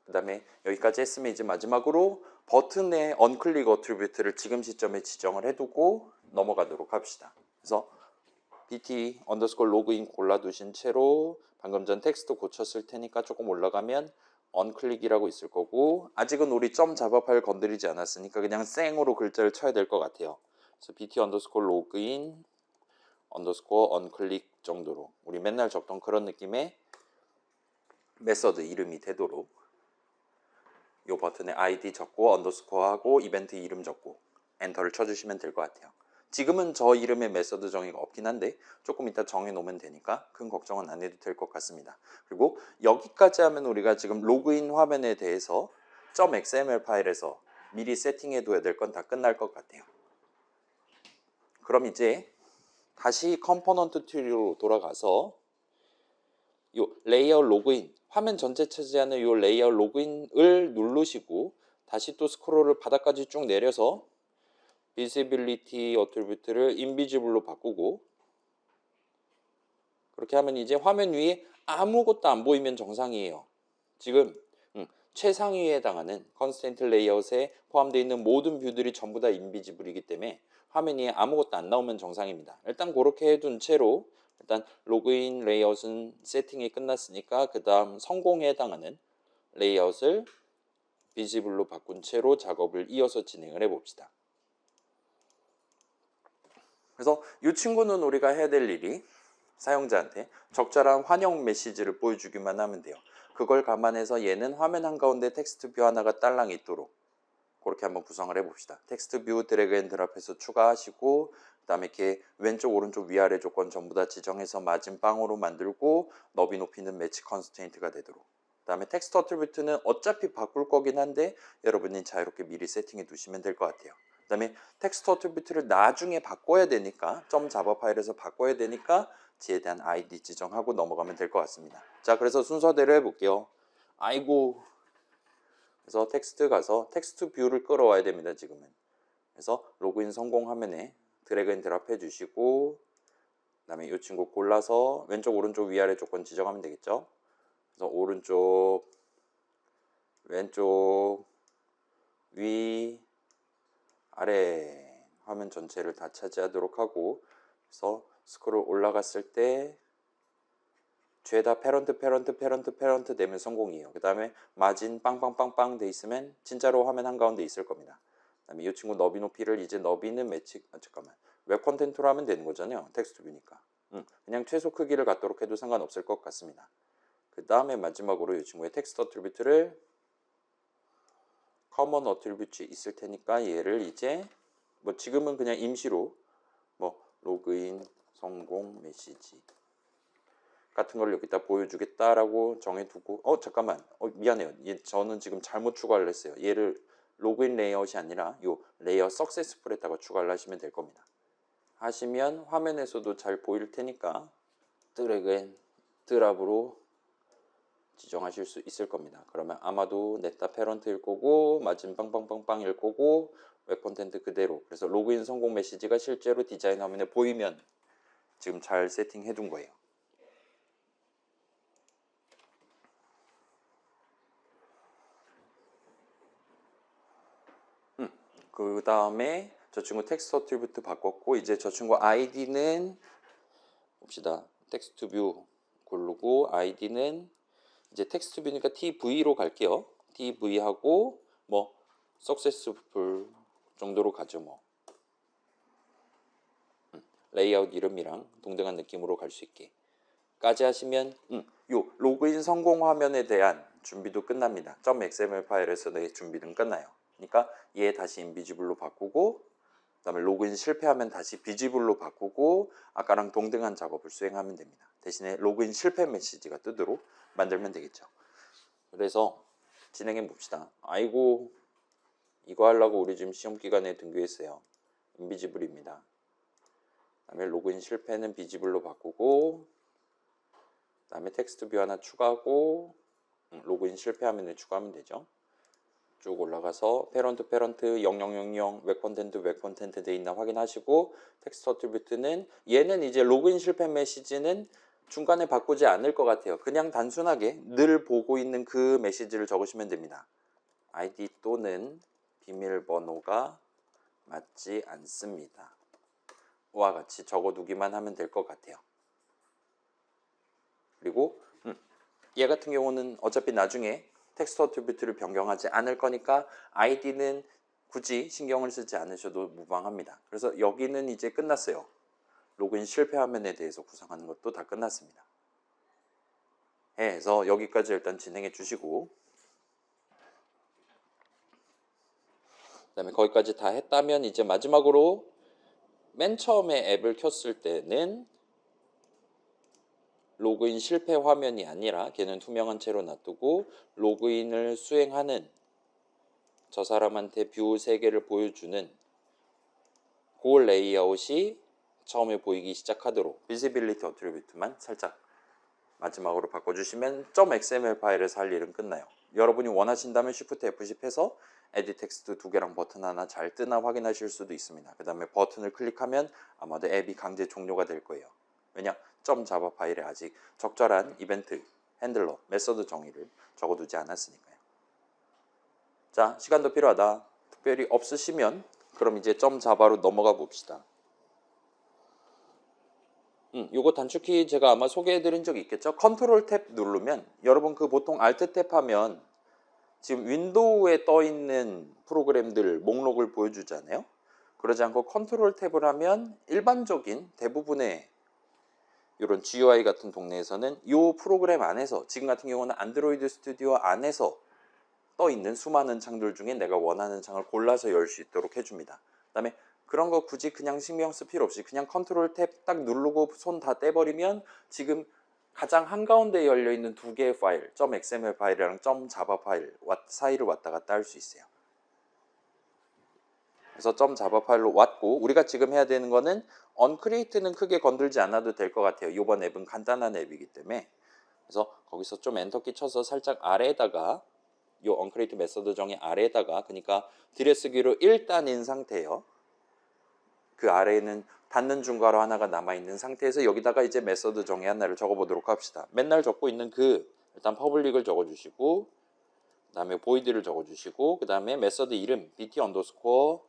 그 다음에 여기까지 했으면 이제 마지막으로 버튼의 언클릭 어트리뷰트를 지금 시점에 지정을 해두고 넘어가도록 합시다. 그래서 bt 언더스콜 로그인 골라두신 채로 방금 전 텍스트 고쳤을 테니까 조금 올라가면 언클릭이라고 있을 거고, 아직은 우리 점 자바 파일 건드리지 않았으니까 그냥 생으로 글자를 쳐야 될 것 같아요. 그래서 bt 언더스콜 로그인 언더스코어 언클릭 정도로 우리 맨날 적던 그런 느낌의 메서드 이름이 되도록 이 버튼에 아이디 적고 언더스코어하고 이벤트 이름 적고 엔터를 쳐주시면 될 것 같아요. 지금은 저 이름의 메서드 정의가 없긴 한데 조금 이따 정해 놓으면 되니까 큰 걱정은 안 해도 될 것 같습니다. 그리고 여기까지 하면 우리가 지금 로그인 화면에 대해서 .xml 파일에서 미리 세팅해 둬야 될 건 다 끝날 것 같아요. 그럼 이제 다시 컴포넌트 트리로 돌아가서 요 레이아웃 로그인, 화면 전체 차지하는 요 레이아웃 로그인을 누르시고 다시 또 스크롤을 바닥까지 쭉 내려서 비지빌리티 어트리뷰트를 인비지블로 바꾸고, 그렇게 하면 이제 화면 위에 아무것도 안 보이면 정상이에요. 지금 최상위에 해당하는 컨스트레인트 레이아웃에 포함되어 있는 모든 뷰들이 전부 다 인비지블이기 때문에 화면 위에 아무것도 안 나오면 정상입니다. 일단 그렇게 해둔 채로 일단 로그인 레이아웃은 세팅이 끝났으니까 그 다음 성공에 해당하는 레이아웃을 비지블로 바꾼 채로 작업을 이어서 진행을 해봅시다. 그래서 이 친구는 우리가 해야 될 일이 사용자한테 적절한 환영 메시지를 보여주기만 하면 돼요. 그걸 감안해서 얘는 화면 한가운데 텍스트 뷰 하나가 딸랑 있도록 그렇게 한번 구성을 해봅시다. 텍스트 뷰 드래그 앤 드랍해서 추가하시고, 그 다음에 이렇게 왼쪽 오른쪽 위아래 조건 전부 다 지정해서 마진 빵으로 만들고 너비 높이는 매치 컨스트레인트가 되도록. 그 다음에 텍스트 어트리뷰트는 어차피 바꿀 거긴 한데 여러분이 자유롭게 미리 세팅해 두시면 될 것 같아요. 그 다음에 텍스트 어트리뷰트를 나중에 바꿔야 되니까 점 자바 파일에서 바꿔야 되니까 지에 대한 아이디 지정하고 넘어가면 될 것 같습니다. 자, 그래서 순서대로 해볼게요. 아이고, 그래서 텍스트 가서 텍스트 뷰를 끌어와야 됩니다. 지금은. 그래서 로그인 성공 화면에 드래그 앤 드랍 해주시고, 그 다음에 이 친구 골라서 왼쪽 오른쪽 위아래 조건 지정하면 되겠죠. 그래서 오른쪽 왼쪽 위 아래 화면 전체를 다 차지하도록 하고, 그래서 스크롤 올라갔을 때 죄다 페런트 되면 성공이에요. 그 다음에 마진 빵빵빵빵 돼 있으면 진짜로 화면 한가운데 있을 겁니다. 그 다음에 이 친구 너비 높이를 이제 너비는 매치, 잠깐만, 웹 컨텐츠로 하면 되는 거잖아요. 텍스트 뷰니까. 그냥 최소 크기를 갖도록 해도 상관없을 것 같습니다. 그 다음에 마지막으로 이 친구의 텍스트 어트리뷰트를 커먼 어트리뷰트 있을 테니까 얘를 이제 뭐 지금은 그냥 임시로 뭐 로그인 성공 메시지 같은 걸 여기다 보여주겠다라고 정해두고, 잠깐만, 미안해요. 저는 지금 잘못 추가를 했어요. 얘를 로그인 레이아웃이 아니라 요 레이아웃 석세스풀에다가 추가를 하시면 될 겁니다. 하시면 화면에서도 잘 보일 테니까 드래그 앤 드랍으로 지정하실 수 있을 겁니다. 그러면 아마도 냈다 페런트일 거고 마진 빵빵빵빵일 거고 웹 콘텐트 그대로, 그래서 로그인 성공 메시지가 실제로 디자인 화면에 보이면 지금 잘 세팅해 둔 거예요. 그 다음에 저 친구 텍스트 어트리뷰트 바꿨고, 이제 저 친구 아이디는 봅시다. 텍스트 뷰 고르고 아이디는 이제 텍스트 뷰니까 tv로 갈게요. tv하고 뭐 석세스풀 정도로 가죠. 뭐 레이아웃 이름이랑 동등한 느낌으로 갈 수 있게 까지 하시면 요 로그인 성공 화면에 대한 준비도 끝납니다. .xml 파일에서의 준비는 끝나요. 그러니까 얘 다시 인비지블로 바꾸고, 그 다음에 로그인 실패하면 다시 비지블로 바꾸고 아까랑 동등한 작업을 수행하면 됩니다. 대신에 로그인 실패 메시지가 뜨도록 만들면 되겠죠. 그래서 진행해 봅시다. 아이고, 이거 하려고 우리 지금 시험 기간에 등교했어요. 인비지블입니다. 그 다음에 로그인 실패는 비지블로 바꾸고, 그다음에 텍스트 뷰 하나 추가하고 로그인 실패하면 추가하면 되죠. 쭉 올라가서 페런트 0000 웹 컨텐트 돼 있나 확인하시고 텍스트 어트리뷰트는 얘는 이제 로그인 실패 메시지는 중간에 바꾸지 않을 것 같아요. 그냥 단순하게 늘 보고 있는 그 메시지를 적으시면 됩니다. 아이디 또는 비밀번호가 맞지 않습니다. 와 같이 적어두기만 하면 될 것 같아요. 그리고 얘 같은 경우는 어차피 나중에 텍스트 어트리뷰트를 변경하지 않을 거니까 아이디는 굳이 신경을 쓰지 않으셔도 무방합니다. 그래서 여기는 이제 끝났어요. 로그인 실패 화면에 대해서 구성하는 것도 다 끝났습니다. 그래서 여기까지 일단 진행해 주시고 그다음에 거기까지 다 했다면 이제 마지막으로 맨 처음에 앱을 켰을 때는 로그인 실패 화면이 아니라 걔는 투명한 채로 놔두고 로그인을 수행하는 저 사람한테 뷰 3개를 보여주는 그 레이아웃이 처음에 보이기 시작하도록 비지빌리티 어트리뷰트만 살짝 마지막으로 바꿔주시면 .xml 파일에서 할 일은 끝나요. 여러분이 원하신다면 Shift F10 해서 에딧 텍스트 2개랑 버튼 하나 잘 뜨나 확인하실 수도 있습니다. 그 다음에 버튼을 클릭하면 아마도 앱이 강제 종료가 될 거예요. 왜냐? .java 파일에 아직 적절한 이벤트, 핸들러, 메서드 정의를 적어두지 않았으니까요. 자, 시간도 필요하다. 특별히 없으시면 그럼 이제 .java로 넘어가 봅시다. 요거 단축키 제가 아마 소개해드린 적이 있겠죠? 컨트롤 탭 누르면 여러분 그 보통 알트 탭 하면 지금 윈도우에 떠 있는 프로그램들 목록을 보여주잖아요. 그러지 않고 컨트롤 탭을 하면 일반적인 대부분의 이런 GUI 같은 동네에서는 이 프로그램 안에서 지금 같은 경우는 안드로이드 스튜디오 안에서 떠 있는 수많은 창들 중에 내가 원하는 창을 골라서 열 수 있도록 해줍니다. 그다음에 그런 거 굳이 그냥 신경 쓸 필요 없이 그냥 컨트롤 탭 딱 누르고 손 다 떼버리면 지금 가장 한가운데 열려있는 2개의 파일 .xml 파일이랑 .java 파일 사이를 왔다 갔다 할 수 있어요. 그래서 .java 파일로 왔고 우리가 지금 해야 되는 거는 onCreate는 크게 건들지 않아도 될 것 같아요. 이번 앱은 간단한 앱이기 때문에 그래서 거기서 좀 엔터키 쳐서 살짝 아래에다가 요 onCreate 메서드 정의 아래에다가 그러니까 들여쓰기로 1단인 상태예요. 그 아래에는 닫는 중괄호 하나가 남아있는 상태에서 여기다가 이제 메서드 정의 하나를 적어보도록 합시다. 맨날 적고 있는 그 일단 퍼블릭을 적어주시고 그 다음에 void를 적어주시고 그 다음에 메서드 이름 bt 언더스코어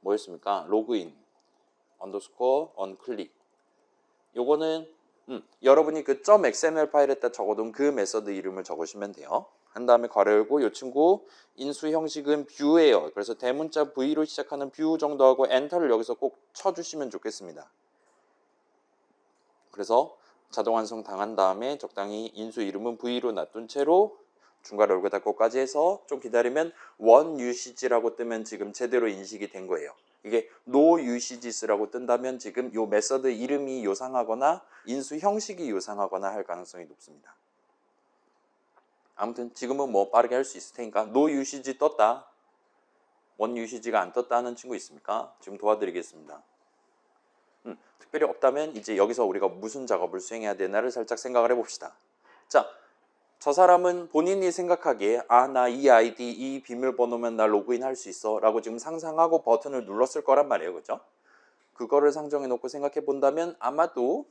뭐였습니까? 로그인 언더스코어 onClick 요거는 여러분이 그 .xml 파일에다 적어둔 그 메서드 이름을 적으시면 돼요. 한 다음에 괄호 열고 이 친구 인수 형식은 뷰예요. 그래서 대문자 V로 시작하는 뷰 정도 하고 엔터를 여기서 꼭 쳐주시면 좋겠습니다. 그래서 자동 완성 당한 다음에 적당히 인수 이름은 V로 놔둔 채로 중괄호 열고 닫고까지 해서 좀 기다리면 원 유시지라고 뜨면 지금 제대로 인식이 된 거예요. 이게 no usages라고 뜬다면 지금 요 메서드 이름이 요상하거나 인수 형식이 요상하거나 할 가능성이 높습니다. 아무튼 지금은 뭐 빠르게 할 수 있을 테니까 no usage 떴다. 원 유시지가 안 떴다 하는 친구 있습니까? 지금 도와드리겠습니다. 특별히 없다면 이제 여기서 우리가 무슨 작업을 수행해야 되나를 살짝 생각을 해봅시다. 자, 저 사람은 본인이 생각하기에 나 이 아이디 이 비밀번호면 나 로그인 할 수 있어 라고 지금 상상하고 버튼을 눌렀을 거란 말이에요. 그죠? 그거를 상정해 놓고 생각해 본다면 아마도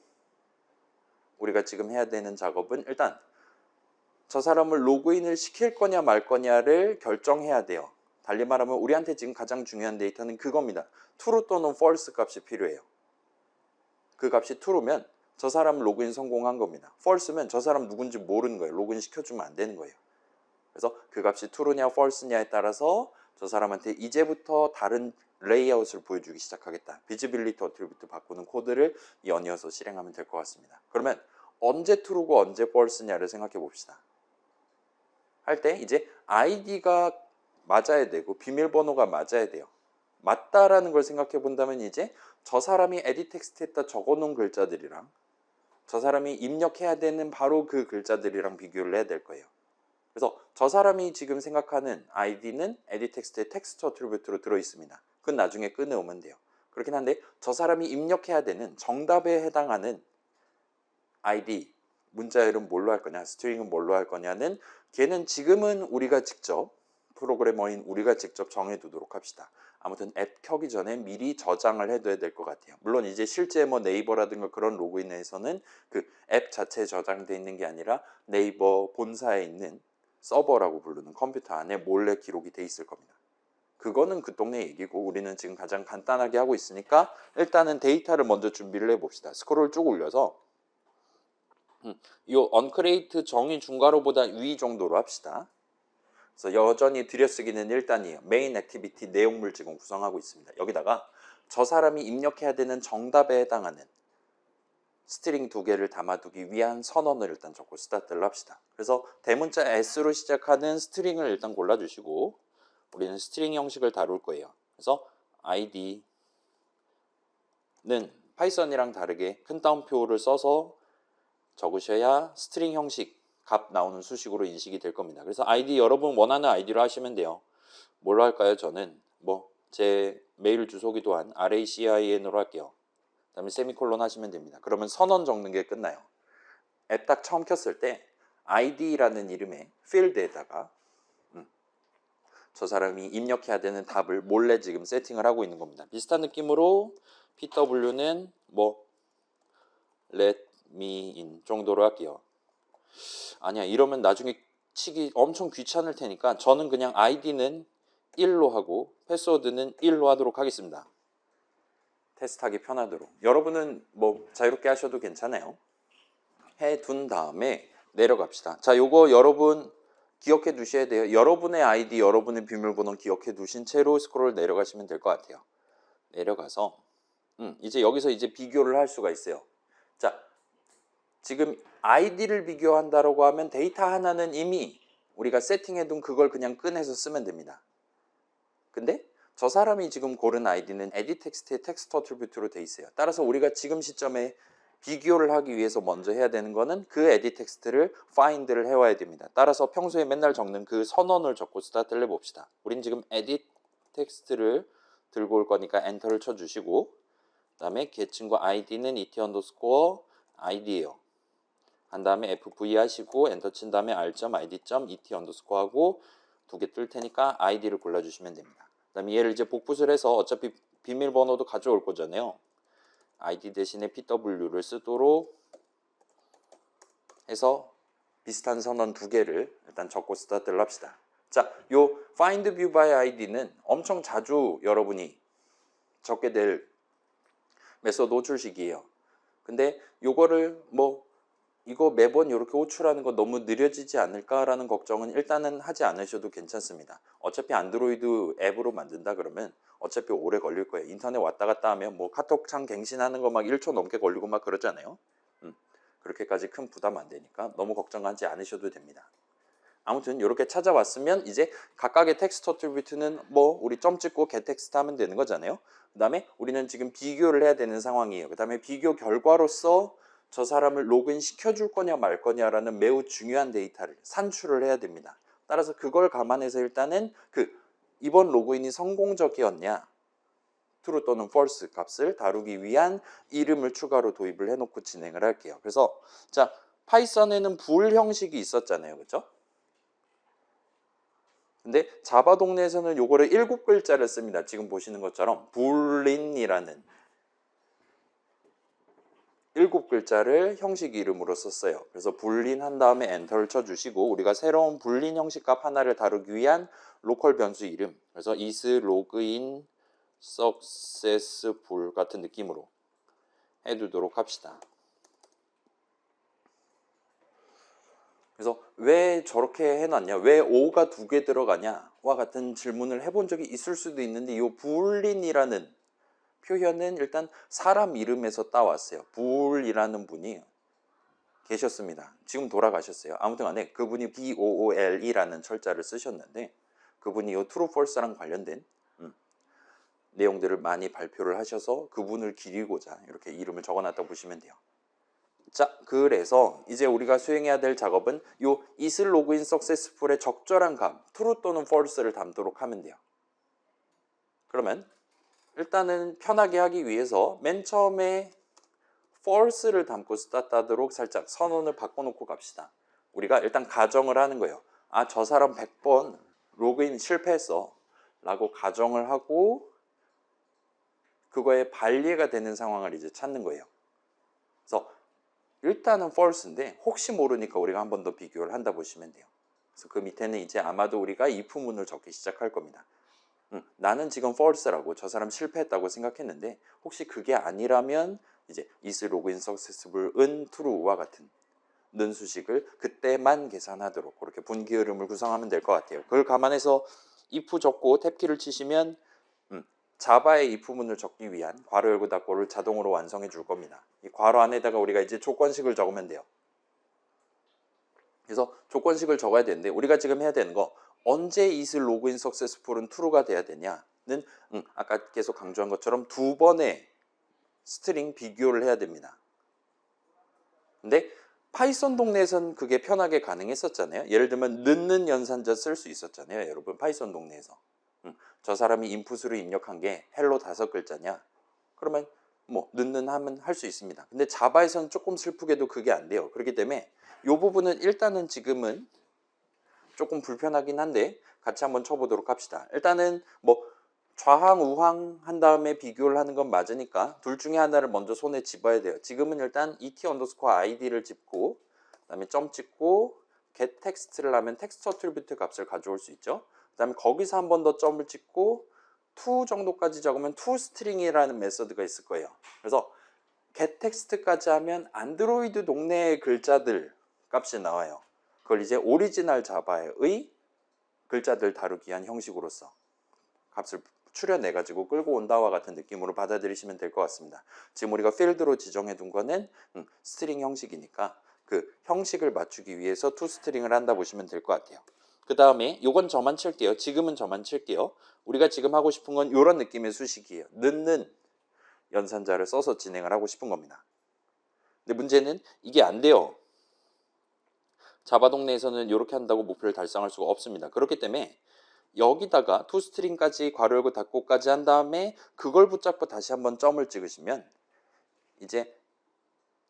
우리가 지금 해야 되는 작업은 일단 저 사람을 로그인을 시킬 거냐 말 거냐를 결정해야 돼요. 달리 말하면 우리한테 지금 가장 중요한 데이터는 그겁니다. true 또는 false 값이 필요해요. 그 값이 true면 저 사람 로그인 성공한 겁니다. false면 저 사람 누군지 모르는 거예요. 로그인 시켜주면 안 되는 거예요. 그래서 그 값이 true냐 false냐에 따라서 저 사람한테 이제부터 다른 레이아웃을 보여주기 시작하겠다. 비지빌리티 어트리뷰트 바꾸는 코드를 연이어서 실행하면 될 것 같습니다. 그러면 언제 true고 언제 false냐를 생각해 봅시다. 할 때 이제 아이디가 맞아야 되고 비밀번호가 맞아야 돼요. 맞다라는 걸 생각해 본다면 이제 저 사람이 에딧 텍스트에다 적어놓은 글자들이랑 저 사람이 입력해야 되는 바로 그 글자들이랑 비교를 해야 될 거예요. 그래서 저 사람이 지금 생각하는 아이디는 에딧 텍스트의 텍스트 어트리뷰트로 들어있습니다. 그건 나중에 꺼내오면 돼요. 그렇긴 한데 저 사람이 입력해야 되는 정답에 해당하는 아이디 문자 이름 뭘로 할 거냐, 스트링은 뭘로 할 거냐는 걔는 지금은 우리가 직접 프로그래머인 우리가 직접 정해두도록 합시다. 아무튼 앱 켜기 전에 미리 저장을 해둬야 될 것 같아요. 물론 이제 실제 뭐 네이버라든가 그런 로그인에서는 그 앱 자체에 저장돼 있는 게 아니라 네이버 본사에 있는 서버라고 부르는 컴퓨터 안에 몰래 기록이 돼 있을 겁니다. 그거는 그 동네 얘기고 우리는 지금 가장 간단하게 하고 있으니까 일단은 데이터를 먼저 준비를 해봅시다. 스크롤 쭉 올려서 이 onCreate 정의 중괄호보다 위 정도로 합시다. 그래서 여전히 들여쓰기는 1단이에요. 메인 액티비티 내용물 지금 구성하고 있습니다. 여기다가 저 사람이 입력해야 되는 정답에 해당하는 스트링 2개를 담아두기 위한 선언을 일단 적고 스타트를 합시다. 그래서 대문자 S로 시작하는 스트링을 일단 골라주시고 우리는 스트링 형식을 다룰 거예요. 그래서 id는 파이썬이랑 다르게 큰 따옴표를 써서 적으셔야 스트링 형식 값 나오는 수식으로 인식이 될 겁니다. 그래서 id 여러분 원하는 id로 하시면 돼요. 뭘로 할까요? 저는 뭐 제 메일 주소 기도한 RACIN으로 할게요. 그 다음에 세미콜론 하시면 됩니다. 그러면 선언 적는 게 끝나요. 앱 딱 처음 켰을 때 id라는 이름의 필드에다가 저 사람이 입력해야 되는 답을 몰래 지금 세팅을 하고 있는 겁니다. 비슷한 느낌으로 pw는 뭐 let me in 정도로 할게요. 아니야, 이러면 나중에 치기 엄청 귀찮을 테니까 저는 그냥 id는 1로 하고 패스워드는 1로 하도록 하겠습니다. 테스트하기 편하도록. 여러분은 뭐 자유롭게 하셔도 괜찮아요. 해둔 다음에 내려갑시다. 자, 요거 여러분 기억해 두셔야 돼요. 여러분의 아이디, 여러분의 비밀번호 기억해 두신 채로 스크롤 내려가시면 될 것 같아요. 내려가서 이제 여기서 이제 비교를 할 수가 있어요. 자, 지금 아이디를 비교한다라고 하면 데이터 하나는 이미 우리가 세팅해둔 그걸 그냥 꺼내서 쓰면 됩니다. 근데 저 사람이 지금 고른 아이디는 에디 텍스트의 텍스트 어트리뷰트로 돼 있어요. 따라서 우리가 지금 시점에 비교를 하기 위해서 먼저 해야 되는 거는 그 에디 텍스트를 find를 해와야 됩니다. 따라서 평소에 맨날 적는 그 선언을 적고 스타트를 해봅시다. 우린 지금 에디 텍스트를 들고 올 거니까 엔터를 쳐주시고 그 다음에 계층과 id는 et underscore id예요. 한 다음에 fv 하시고 엔터 친 다음에 r.id.et underscore 하고 두 개 뜰 테니까 id를 골라주시면 됩니다. 그 다음에 얘를 이제 복붙을 해서 어차피 비밀번호도 가져올 거잖아요. id 대신에 pw를 쓰도록 해서 비슷한 선언 두 개를 일단 적고 스타트를 합시다. 자, 요 find view by id는 엄청 자주 여러분이 적게 될 메소드 호출식이에요. 근데 요거를 뭐 이거 매번 이렇게 호출하는 거 너무 느려지지 않을까라는 걱정은 일단은 하지 않으셔도 괜찮습니다. 어차피 안드로이드 앱으로 만든다 그러면 어차피 오래 걸릴 거예요. 인터넷 왔다 갔다 하면 뭐 카톡 창 갱신하는 거 막 1초 넘게 걸리고 막 그러잖아요. 그렇게까지 큰 부담 안 되니까 너무 걱정하지 않으셔도 됩니다. 아무튼 이렇게 찾아왔으면 이제 각각의 텍스트 어트리뷰트는 뭐 우리 점 찍고 get 텍스트 하면 되는 거잖아요. 그 다음에 우리는 지금 비교를 해야 되는 상황이에요. 그 다음에 비교 결과로서 저 사람을 로그인 시켜줄 거냐 말 거냐라는 매우 중요한 데이터를 산출을 해야 됩니다. 따라서 그걸 감안해서 일단은 이번 로그인이 성공적이었냐 true 또는 false 값을 다루기 위한 이름을 추가로 도입을 해놓고 진행을 할게요. 그래서 자, 파이썬에는 불 형식이 있었잖아요. 그렇죠? 근데 자바 동네에서는 요거를 7글자를 씁니다. 지금 보시는 것처럼 불린이라는 7글자를 형식 이름으로 썼어요. 그래서 불린 한 다음에 엔터를 쳐주시고 우리가 새로운 불린 형식 값 하나를 다루기 위한 로컬 변수 이름, 그래서 is login successful 같은 느낌으로 해두도록 합시다. 그래서 왜 저렇게 해놨냐, 왜 O가 2개 들어가냐와 같은 질문을 해본 적이 있을 수도 있는데 이 불린이라는 표현은 일단 사람 이름에서 따왔어요. 불이라는 분이 계셨습니다. 지금 돌아가셨어요. 아무튼 간에 그분이 BOOL이라는 철자를 쓰셨는데 그분이 이 true false랑 관련된 내용들을 많이 발표를 하셔서 그분을 기리고자 이렇게 이름을 적어놨다고 보시면 돼요. 자, 그래서 이제 우리가 수행해야 될 작업은 요 is login successful의 적절한 값 true 또는 false를 담도록 하면 돼요. 그러면 일단은 편하게 하기 위해서 맨 처음에 false를 담고 스타트하도록 살짝 선언을 바꿔놓고 갑시다. 우리가 일단 가정을 하는 거예요. 아, 저 사람 100번 로그인 실패했어 라고 가정을 하고 그거에 반리가 되는 상황을 이제 찾는 거예요. 그래서 일단은 false인데 혹시 모르니까 우리가 한 번 더 비교를 한다 보시면 돼요. 그래서 그 밑에는 이제 아마도 우리가 if문을 적기 시작할 겁니다. 나는 지금 false라고 저 사람 실패했다고 생각했는데 혹시 그게 아니라면 이제 is login successful은 true와 같은 는 수식을 그때만 계산하도록 그렇게 분기 흐름을 구성하면 될 것 같아요. 그걸 감안해서 if 적고 탭키를 치시면 자바의 if문을 적기 위한 괄호 열고 닫고를 자동으로 완성해 줄 겁니다. 이 괄호 안에다가 우리가 이제 조건식을 적으면 돼요. 그래서 조건식을 적어야 되는데 우리가 지금 해야 되는 거 언제 is login successful은 true가 돼야 되냐는 아까 계속 강조한 것처럼 두 번의 스트링 비교를 해야 됩니다. 근데 파이썬 동네에선 그게 편하게 가능했었잖아요. 예를 들면 넣는 연산자 쓸 수 있었잖아요. 여러분 파이썬 동네에서 저 사람이 인풋으로 입력한 게 헬로 5글자냐 그러면 뭐 넣는 하면 할 수 있습니다. 근데 자바에서는 조금 슬프게도 그게 안 돼요. 그렇기 때문에 이 부분은 일단은 지금은 조금 불편하긴 한데 같이 한번 쳐보도록 합시다. 일단은 뭐 좌항 우항 한 다음에 비교를 하는 건 맞으니까 둘 중에 하나를 먼저 손에 집어야 돼요. 지금은 일단 et_id를 짚고 그다음에 점 찍고 get text를 하면 텍스트 어트리뷰트 값을 가져올 수 있죠. 그다음에 거기서 한 번 더 점을 찍고 to 정도까지 적으면 toString이라는 메서드가 있을 거예요. 그래서 get text까지 하면 안드로이드 동네의 글자들 값이 나와요. 그걸 이제 오리지널 자바의 글자들 다루기 위한 형식으로서 값을 추려내가지고 끌고 온다와 같은 느낌으로 받아들이시면 될 것 같습니다. 지금 우리가 필드로 지정해 둔 거는 스트링 형식이니까 그 형식을 맞추기 위해서 toString을 한다 보시면 될 것 같아요. 그 다음에 요건 저만 칠게요. 지금은 저만 칠게요. 우리가 지금 하고 싶은 건 이런 느낌의 수식이에요. 넣는 연산자를 써서 진행을 하고 싶은 겁니다. 근데 문제는 이게 안 돼요. 자바 동네에서는 이렇게 한다고 목표를 달성할 수가 없습니다. 그렇기 때문에 여기다가 toString까지 괄호 열고 닫고까지 한 다음에 그걸 붙잡고 다시 한번 점을 찍으시면 이제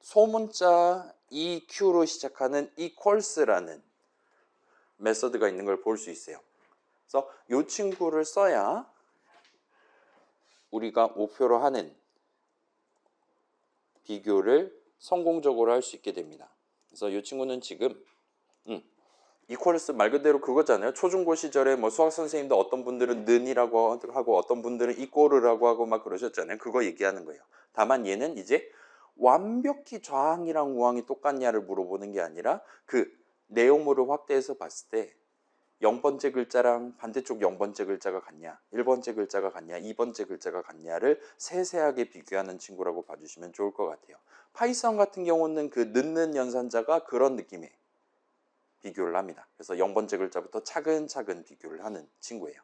소문자 EQ로 시작하는 equals라는 메서드가 있는 걸 볼 수 있어요. 그래서 이 친구를 써야 우리가 목표로 하는 비교를 성공적으로 할 수 있게 됩니다. 그래서 이 친구는 지금 이퀄스 말 그대로 그거잖아요. 초중고 시절에 뭐 수학 선생님도 어떤 분들은 는이라고 하고 어떤 분들은 이꼬르라고 하고 막 그러셨잖아요. 그거 얘기하는 거예요. 다만 얘는 이제 완벽히 좌항이랑 우항이 똑같냐를 물어보는 게 아니라 그 내용물을 확대해서 봤을 때 0번째 글자랑 반대쪽 0번째 글자가 같냐, 1번째 글자가 같냐, 2번째 글자가 같냐를 세세하게 비교하는 친구라고 봐주시면 좋을 것 같아요. 파이썬 같은 경우는 그 넣는 연산자가 그런 느낌의 비교를 합니다. 그래서 0번째 글자부터 차근차근 비교를 하는 친구예요.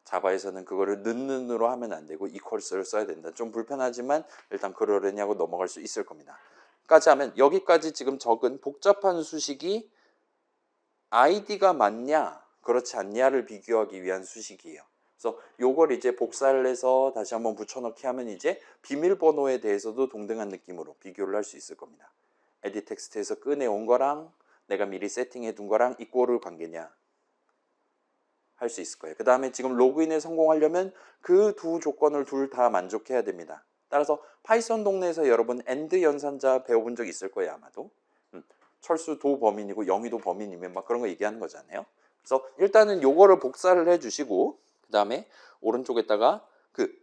자바에서는 그거를 넣는으로 하면 안 되고 equals를 써야 된다. 좀 불편하지만 일단 그러려냐고 넘어갈 수 있을 겁니다. 까지 하면 여기까지 지금 적은 복잡한 수식이 id가 맞냐 그렇지 않냐를 비교하기 위한 수식이에요. 그래서 요걸 이제 복사를 해서 다시 한번 붙여넣기 하면 이제 비밀번호에 대해서도 동등한 느낌으로 비교를 할 수 있을 겁니다. edit 텍스트에서 꺼내온 거랑 내가 미리 세팅해 둔 거랑 이꼬르 관계냐 할 수 있을 거예요. 그 다음에 지금 로그인에 성공하려면 그 두 조건을 둘 다 만족해야 됩니다. 따라서 파이썬 동네에서 여러분 AND 연산자 배워본 적 있을 거예요. 아마도 철수도 범인이고 영희도 범인이면 막 그런 거 얘기하는 거잖아요. 그래서 일단은 요거를 복사를 해주시고 그 다음에 오른쪽에다가 그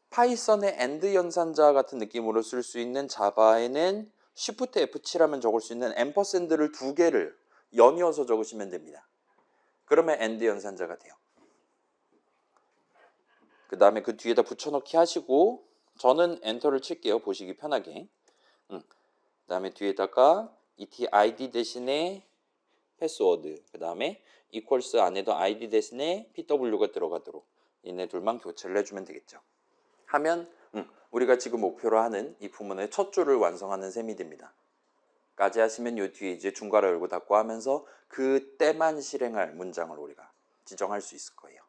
파이썬의 AND 연산자 같은 느낌으로 쓸 수 있는 자바에는 Shift F7 하면 적을 수 있는 앰퍼샌드를 두 개를 연이어서 적으시면 됩니다. 그러면 AND 연산자가 돼요. 그 다음에 그 뒤에다 붙여넣기 하시고 저는 엔터를 칠게요. 보시기 편하게. 그 다음에 뒤에다가 etid 대신에 패스워드 그 다음에 equals 안에도 id 대신에 pw가 들어가도록 얘네 둘만 교체를 해주면 되겠죠. 하면 우리가 지금 목표로 하는 이 부문의 첫 줄을 완성하는 셈이 됩니다. 까지 하시면 요 뒤에 이제 중괄호 열고 닫고 하면서 그때만 실행할 문장을 우리가 지정할 수 있을 거예요.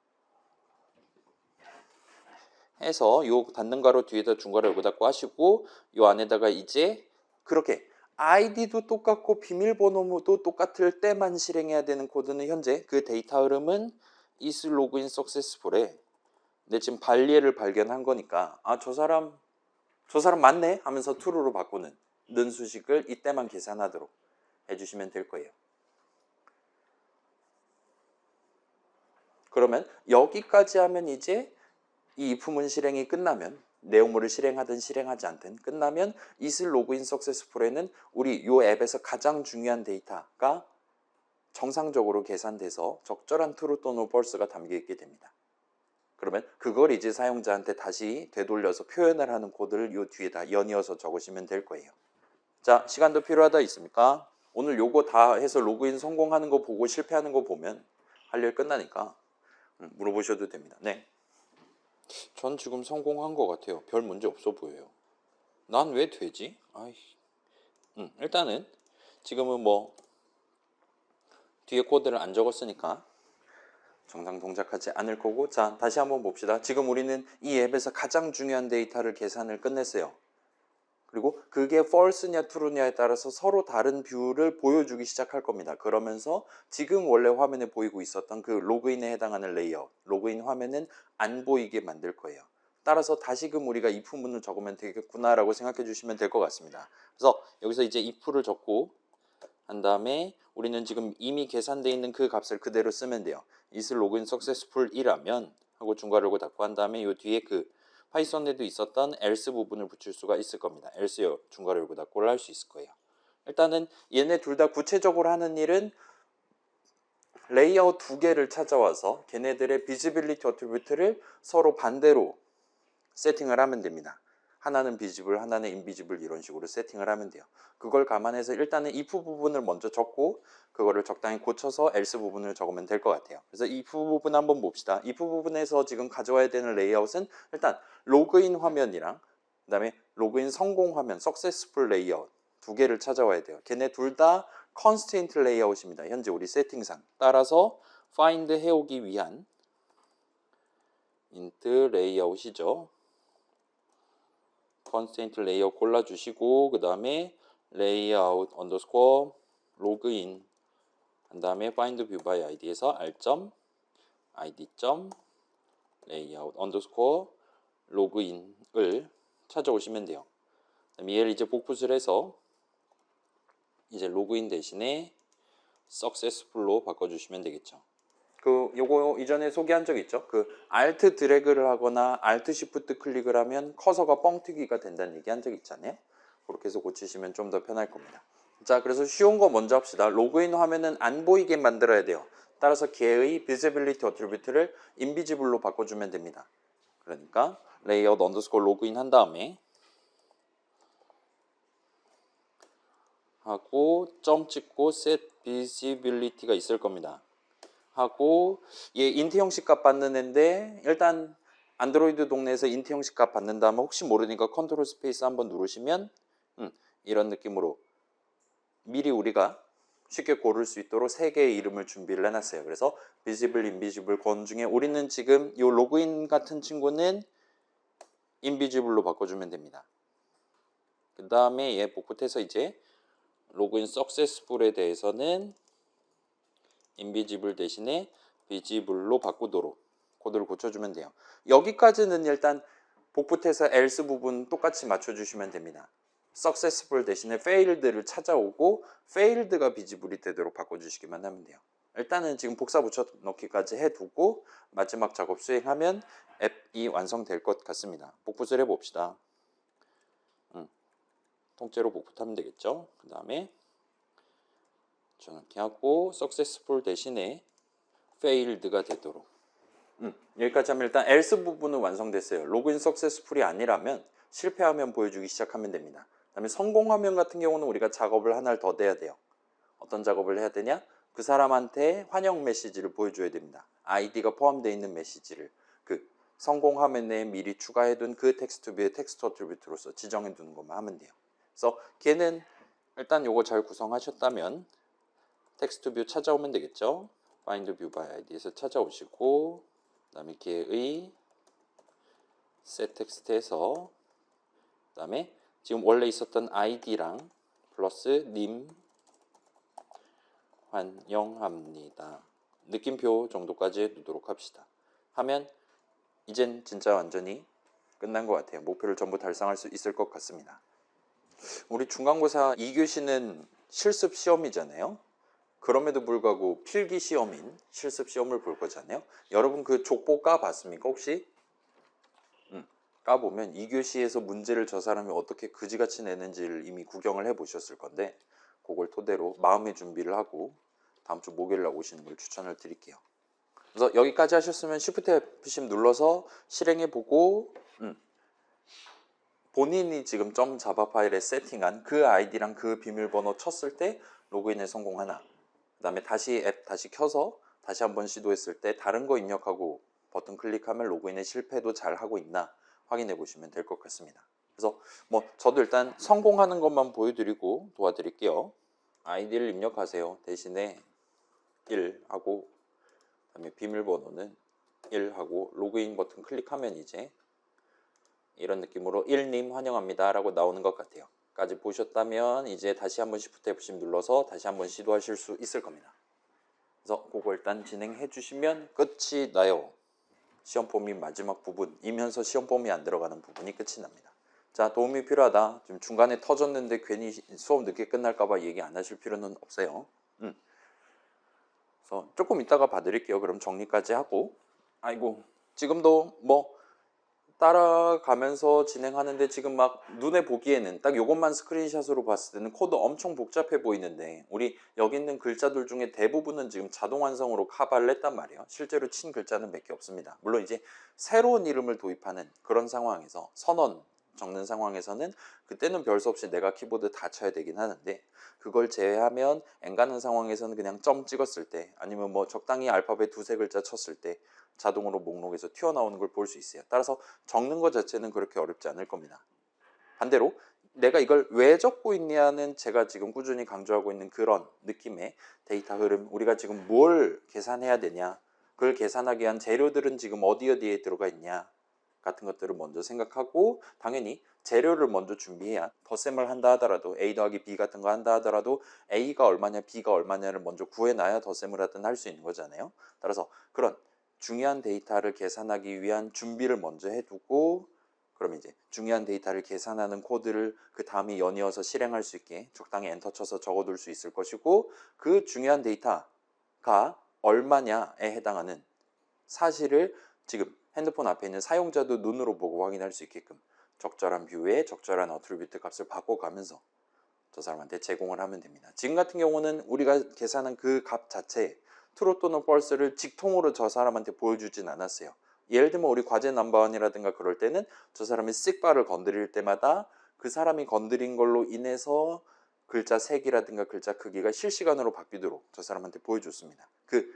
해서 요 닫는 가로 뒤에다 중괄호 열고 닫고 하시고 요 안에다가 이제 그렇게 아이디도 똑같고 비밀번호도 똑같을 때만 실행해야 되는 코드는 현재 그 데이터 흐름은 is login successful에 내 지금 발리에를 발견한 거니까 아 저 사람 맞네 하면서 true로 바꾸는 는 수식을 이때만 계산하도록 해주시면 될 거예요. 그러면 여기까지 하면 이제 이 if문 실행이 끝나면 내용물을 실행하든 실행하지 않든 끝나면 is login successful에는 우리 이 앱에서 가장 중요한 데이터가 정상적으로 계산돼서 적절한 true 또는 false가 담겨 있게 됩니다. 그러면 그걸 이제 사용자한테 다시 되돌려서 표현을 하는 코드를 이 뒤에다 연이어서 적으시면 될 거예요. 자, 시간도 필요하다 있습니까? 오늘 요거 다 해서 로그인 성공하는 거 보고 실패하는 거 보면 할 일 끝나니까 물어보셔도 됩니다. 네. 전 지금 성공한 것 같아요. 별 문제 없어 보여요. 난 왜 되지? 아이. 일단은 지금은 뭐 뒤에 코드를 안 적었으니까 정상 동작하지 않을 거고 자 다시 한번 봅시다. 지금 우리는 이 앱에서 가장 중요한 데이터를 계산을 끝냈어요. 그리고 그게 false냐 true냐에 따라서 서로 다른 뷰를 보여주기 시작할 겁니다. 그러면서 지금 원래 화면에 보이고 있었던 그 로그인에 해당하는 레이아웃, 로그인 화면은 안 보이게 만들 거예요. 따라서 다시금 우리가 if문을 적으면 되겠구나라고 생각해 주시면 될 것 같습니다. 그래서 여기서 이제 if를 적고 한 다음에 우리는 지금 이미 계산되어 있는 그 값을 그대로 쓰면 돼요. is login successful이라면 하고 중괄호를 닫고 한 다음에 이 뒤에 그 파이썬에도 있었던 else 부분을 붙일 수가 있을 겁니다. else요 중괄호 열고 닫고를 할 수 있을 거예요. 일단은 얘네 둘 다 구체적으로 하는 일은 레이아웃 두 개를 찾아와서 걔네들의 비지빌리티 어트리뷰트를 서로 반대로 세팅을 하면 됩니다. 하나는 비지블, 하나는 인비지블 이런 식으로 세팅을 하면 돼요. 그걸 감안해서 일단은 if 부분을 먼저 적고 그거를 적당히 고쳐서 else 부분을 적으면 될 것 같아요. 그래서 if 부분 한번 봅시다. if 부분에서 지금 가져와야 되는 레이아웃은 일단 로그인 화면이랑 그다음에 로그인 성공 화면, successful layout 두 개를 찾아와야 돼요. 걔네 둘 다 constraint layout입니다. 현재 우리 세팅상. 따라서 find 해오기 위한 int layout이죠. constraint layout 골라주시고 그 다음에 layout underscore login 한 다음에 find view by id에서 r.id. layout underscore login을 찾아오시면 돼요. 얘를 이제 복붙을 해서 이제 로그인 대신에 successful로 바꿔주시면 되겠죠. 요거 이전에 소개한 적 있죠? Alt 드래그를 하거나 Alt Shift 클릭을 하면 커서가 뻥튀기가 된다는 얘기 한 적 있잖아요. 그렇게 해서 고치시면 좀 더 편할 겁니다. 자, 그래서 쉬운 거 먼저 합시다. 로그인 화면은 안 보이게 만들어야 돼요. 따라서 걔의 Visibility Attribute를 Invisible로 바꿔주면 됩니다. 그러니까 Layout underscore 로그인 한 다음에 하고 점 찍고 Set Visibility가 있을 겁니다. 하고 얘 인트 형식 값 받는 애인데 일단 안드로이드 동네에서 인트 형식 값 받는다면 혹시 모르니까 컨트롤 스페이스 한번 누르시면 이런 느낌으로 미리 우리가 쉽게 고를 수 있도록 세 개의 이름을 준비를 해놨어요. 그래서 visible, invisible 건 중에 우리는 지금 이 로그인 같은 친구는 invisible로 바꿔주면 됩니다. 그 다음에 얘 복붙해서 이제 로그인 successful에 대해서는 invisible 대신에 visible로 바꾸도록 코드를 고쳐주면 돼요. 여기까지는 일단 복붙해서 else 부분 똑같이 맞춰주시면 됩니다. successful 대신에 failed를 찾아오고 failed가 visible이 되도록 바꿔주시기만 하면 돼요. 일단은 지금 복사 붙여넣기까지 해두고 마지막 작업 수행하면 앱이 완성될 것 같습니다. 복붙을 해봅시다. 통째로 복붙하면 되겠죠. 그 다음에 저렇게 하고 successful 대신에 failed가 되도록 여기까지 하면 일단 else 부분은 완성됐어요. 로그인 successful이 아니라면 실패하면 보여주기 시작하면 됩니다. 그 다음에 성공화면 같은 경우는 우리가 작업을 하나를 더 내야 돼요. 어떤 작업을 해야 되냐? 그 사람한테 환영 메시지를 보여줘야 됩니다. 아이디가 포함되어 있는 메시지를 그 성공 화면에 미리 추가해둔 그 텍스트 뷰의 텍스트 어트리뷰트로서 지정해두는 것만 하면 돼요. 그래서 걔는 일단 요거 잘 구성하셨다면 텍스트 뷰 찾아오면 되겠죠. find view by id에서 찾아오시고 그 다음에 걔의 set 텍스트에서 그다음에 지금 원래 있었던 아이디랑 플러스 님 환영합니다. 느낌표 정도까지 해두도록 합시다. 하면 이젠 진짜 완전히 끝난 것 같아요. 목표를 전부 달성할 수 있을 것 같습니다. 우리 중간고사 2교시는 실습 시험이잖아요. 그럼에도 불구하고 필기 시험인 실습 시험을 볼 거잖아요. 여러분 그 족보 까봤습니까 혹시? 까보면 2교시에서 문제를 저 사람이 어떻게 그지같이 내는지를 이미 구경을 해보셨을 건데 그걸 토대로 마음의 준비를 하고 다음 주 목요일 날 오시는 걸 추천을 드릴게요. 그래서 여기까지 하셨으면 Shift F10 눌러서 실행해 보고 본인이 지금 점 자바 파일에 세팅한 그 아이디랑 그 비밀번호 쳤을 때 로그인에 성공하나, 그 다음에 다시 앱 다시 켜서 다시 한번 시도했을 때 다른 거 입력하고 버튼 클릭하면 로그인에 실패도 잘 하고 있나 확인해 보시면 될 것 같습니다. 그래서 뭐 저도 일단 성공하는 것만 보여드리고 도와드릴게요. 아이디를 입력하세요. 대신에 1 하고 그다음에 비밀번호는 1 하고 로그인 버튼 클릭하면 이제 이런 느낌으로 1님 환영합니다 라고 나오는 것 같아요. 까지 보셨다면 이제 다시 한번 Shift F10 눌러서 다시 한번 시도하실 수 있을 겁니다. 그래서 그거 일단 진행해 주시면 끝이 나요. 시험 폼이 마지막 부분이면서 시험 폼이 안 들어가는 부분이 끝이 납니다. 자, 도움이 필요하다. 지금 중간에 터졌는데 괜히 수업 늦게 끝날까봐 얘기 안 하실 필요는 없어요. 그래서 조금 이따가 봐드릴게요. 그럼 정리까지 하고. 아이고, 지금도 뭐 따라가면서 진행하는데 지금 막 눈에 보기에는 딱 이것만 스크린샷으로 봤을 때는 코드 엄청 복잡해 보이는데 우리 여기 있는 글자들 중에 대부분은 지금 자동 완성으로 카바를 했단 말이에요. 실제로 친 글자는 몇 개 없습니다. 물론 이제 새로운 이름을 도입하는 그런 상황에서 선언 적는 상황에서는 그때는 별 수 없이 내가 키보드 다 쳐야 되긴 하는데 그걸 제외하면 엔가는 상황에서는 그냥 점 찍었을 때 아니면 뭐 적당히 알파벳 두세 글자 쳤을 때 자동으로 목록에서 튀어나오는 걸 볼 수 있어요. 따라서 적는 것 자체는 그렇게 어렵지 않을 겁니다. 반대로 내가 이걸 왜 적고 있냐는 제가 지금 꾸준히 강조하고 있는 그런 느낌의 데이터 흐름, 우리가 지금 뭘 계산해야 되냐, 그걸 계산하기 위한 재료들은 지금 어디에 들어가 있냐 같은 것들을 먼저 생각하고, 당연히 재료를 먼저 준비해야 덧셈을 한다 하더라도 A 더하기 B 같은 거 한다 하더라도 A가 얼마냐 B가 얼마냐를 먼저 구해놔야 덧셈을 하든 할 수 있는 거잖아요. 따라서 그런 중요한 데이터를 계산하기 위한 준비를 먼저 해두고, 그럼 이제 중요한 데이터를 계산하는 코드를 그 다음에 연이어서 실행할 수 있게 적당히 엔터 쳐서 적어둘 수 있을 것이고, 그 중요한 데이터가 얼마냐에 해당하는 사실을 지금 핸드폰 앞에 있는 사용자도 눈으로 보고 확인할 수 있게끔 적절한 뷰에 적절한 어트리뷰트 값을 바꿔가면서 저 사람한테 제공을 하면 됩니다. 지금 같은 경우는 우리가 계산한 그 값 자체 트루 또는 false를 직통으로 저 사람한테 보여주진 않았어요. 예를 들면 우리 과제 넘버원이라든가 그럴 때는 저 사람이 씩바를 건드릴 때마다 그 사람이 건드린 걸로 인해서 글자 색이라든가 글자 크기가 실시간으로 바뀌도록 저 사람한테 보여줬습니다. 그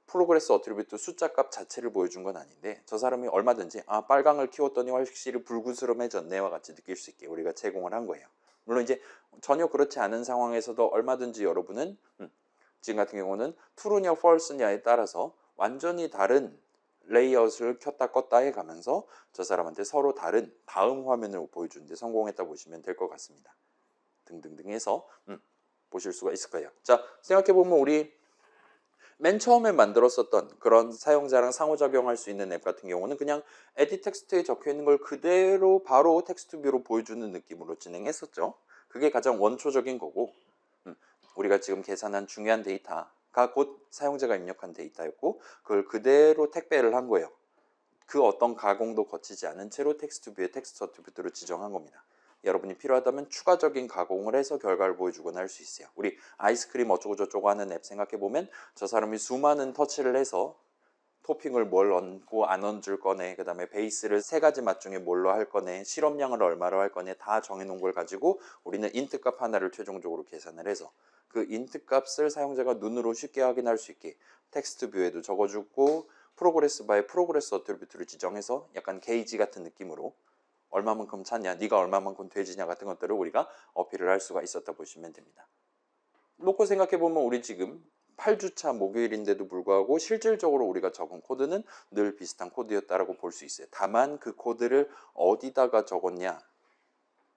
프로그레스 어트리뷰트 숫자 값 자체를 보여준 건 아닌데 저 사람이 얼마든지 빨강을 키웠더니 확실히 불구스름해졌네와 같이 느낄 수 있게 우리가 제공을 한 거예요. 물론 이제 전혀 그렇지 않은 상황에서도 얼마든지 여러분은 지금 같은 경우는 true냐 false냐에 따라서 완전히 다른 레이아웃을 켰다 껐다 해가면서 저 사람한테 서로 다른 다음 화면을 보여주는데 성공했다 보시면 될 것 같습니다. 등등등 해서 보실 수가 있을 거예요. 자, 생각해보면 우리 맨 처음에 만들었었던 그런 사용자랑 상호작용할 수 있는 앱 같은 경우는 그냥 에디 텍스트에 적혀있는 걸 그대로 바로 텍스트 뷰로 보여주는 느낌으로 진행했었죠. 그게 가장 원초적인 거고, 우리가 지금 계산한 중요한 데이터가 곧 사용자가 입력한 데이터였고 그걸 그대로 택배를 한 거예요. 그 어떤 가공도 거치지 않은 채로 텍스트 뷰에 텍스트 어트리뷰트로 지정한 겁니다. 여러분이 필요하다면 추가적인 가공을 해서 결과를 보여주거나 할 수 있어요. 우리 아이스크림 어쩌고 저쩌고 하는 앱 생각해보면 저 사람이 수많은 터치를 해서 토핑을 뭘 얹고 안 얹을 거네, 그 다음에 베이스를 세 가지 맛 중에 뭘로 할 거네, 시럽량을 얼마로 할 거네 다 정해놓은 걸 가지고 우리는 인트 값 하나를 최종적으로 계산을 해서 그 인트 값을 사용자가 눈으로 쉽게 확인할 수 있게 텍스트 뷰에도 적어주고 프로그레스 바에 프로그레스 어트리뷰트를 지정해서 약간 게이지 같은 느낌으로 얼마만큼 찼냐, 네가 얼마만큼 돼지냐 같은 것들을 우리가 어필을 할 수가 있었다 보시면 됩니다. 놓고 생각해보면 우리 지금 8주차 목요일인데도 불구하고 실질적으로 우리가 적은 코드는 늘 비슷한 코드였다라고 볼 수 있어요. 다만 그 코드를 어디다가 적었냐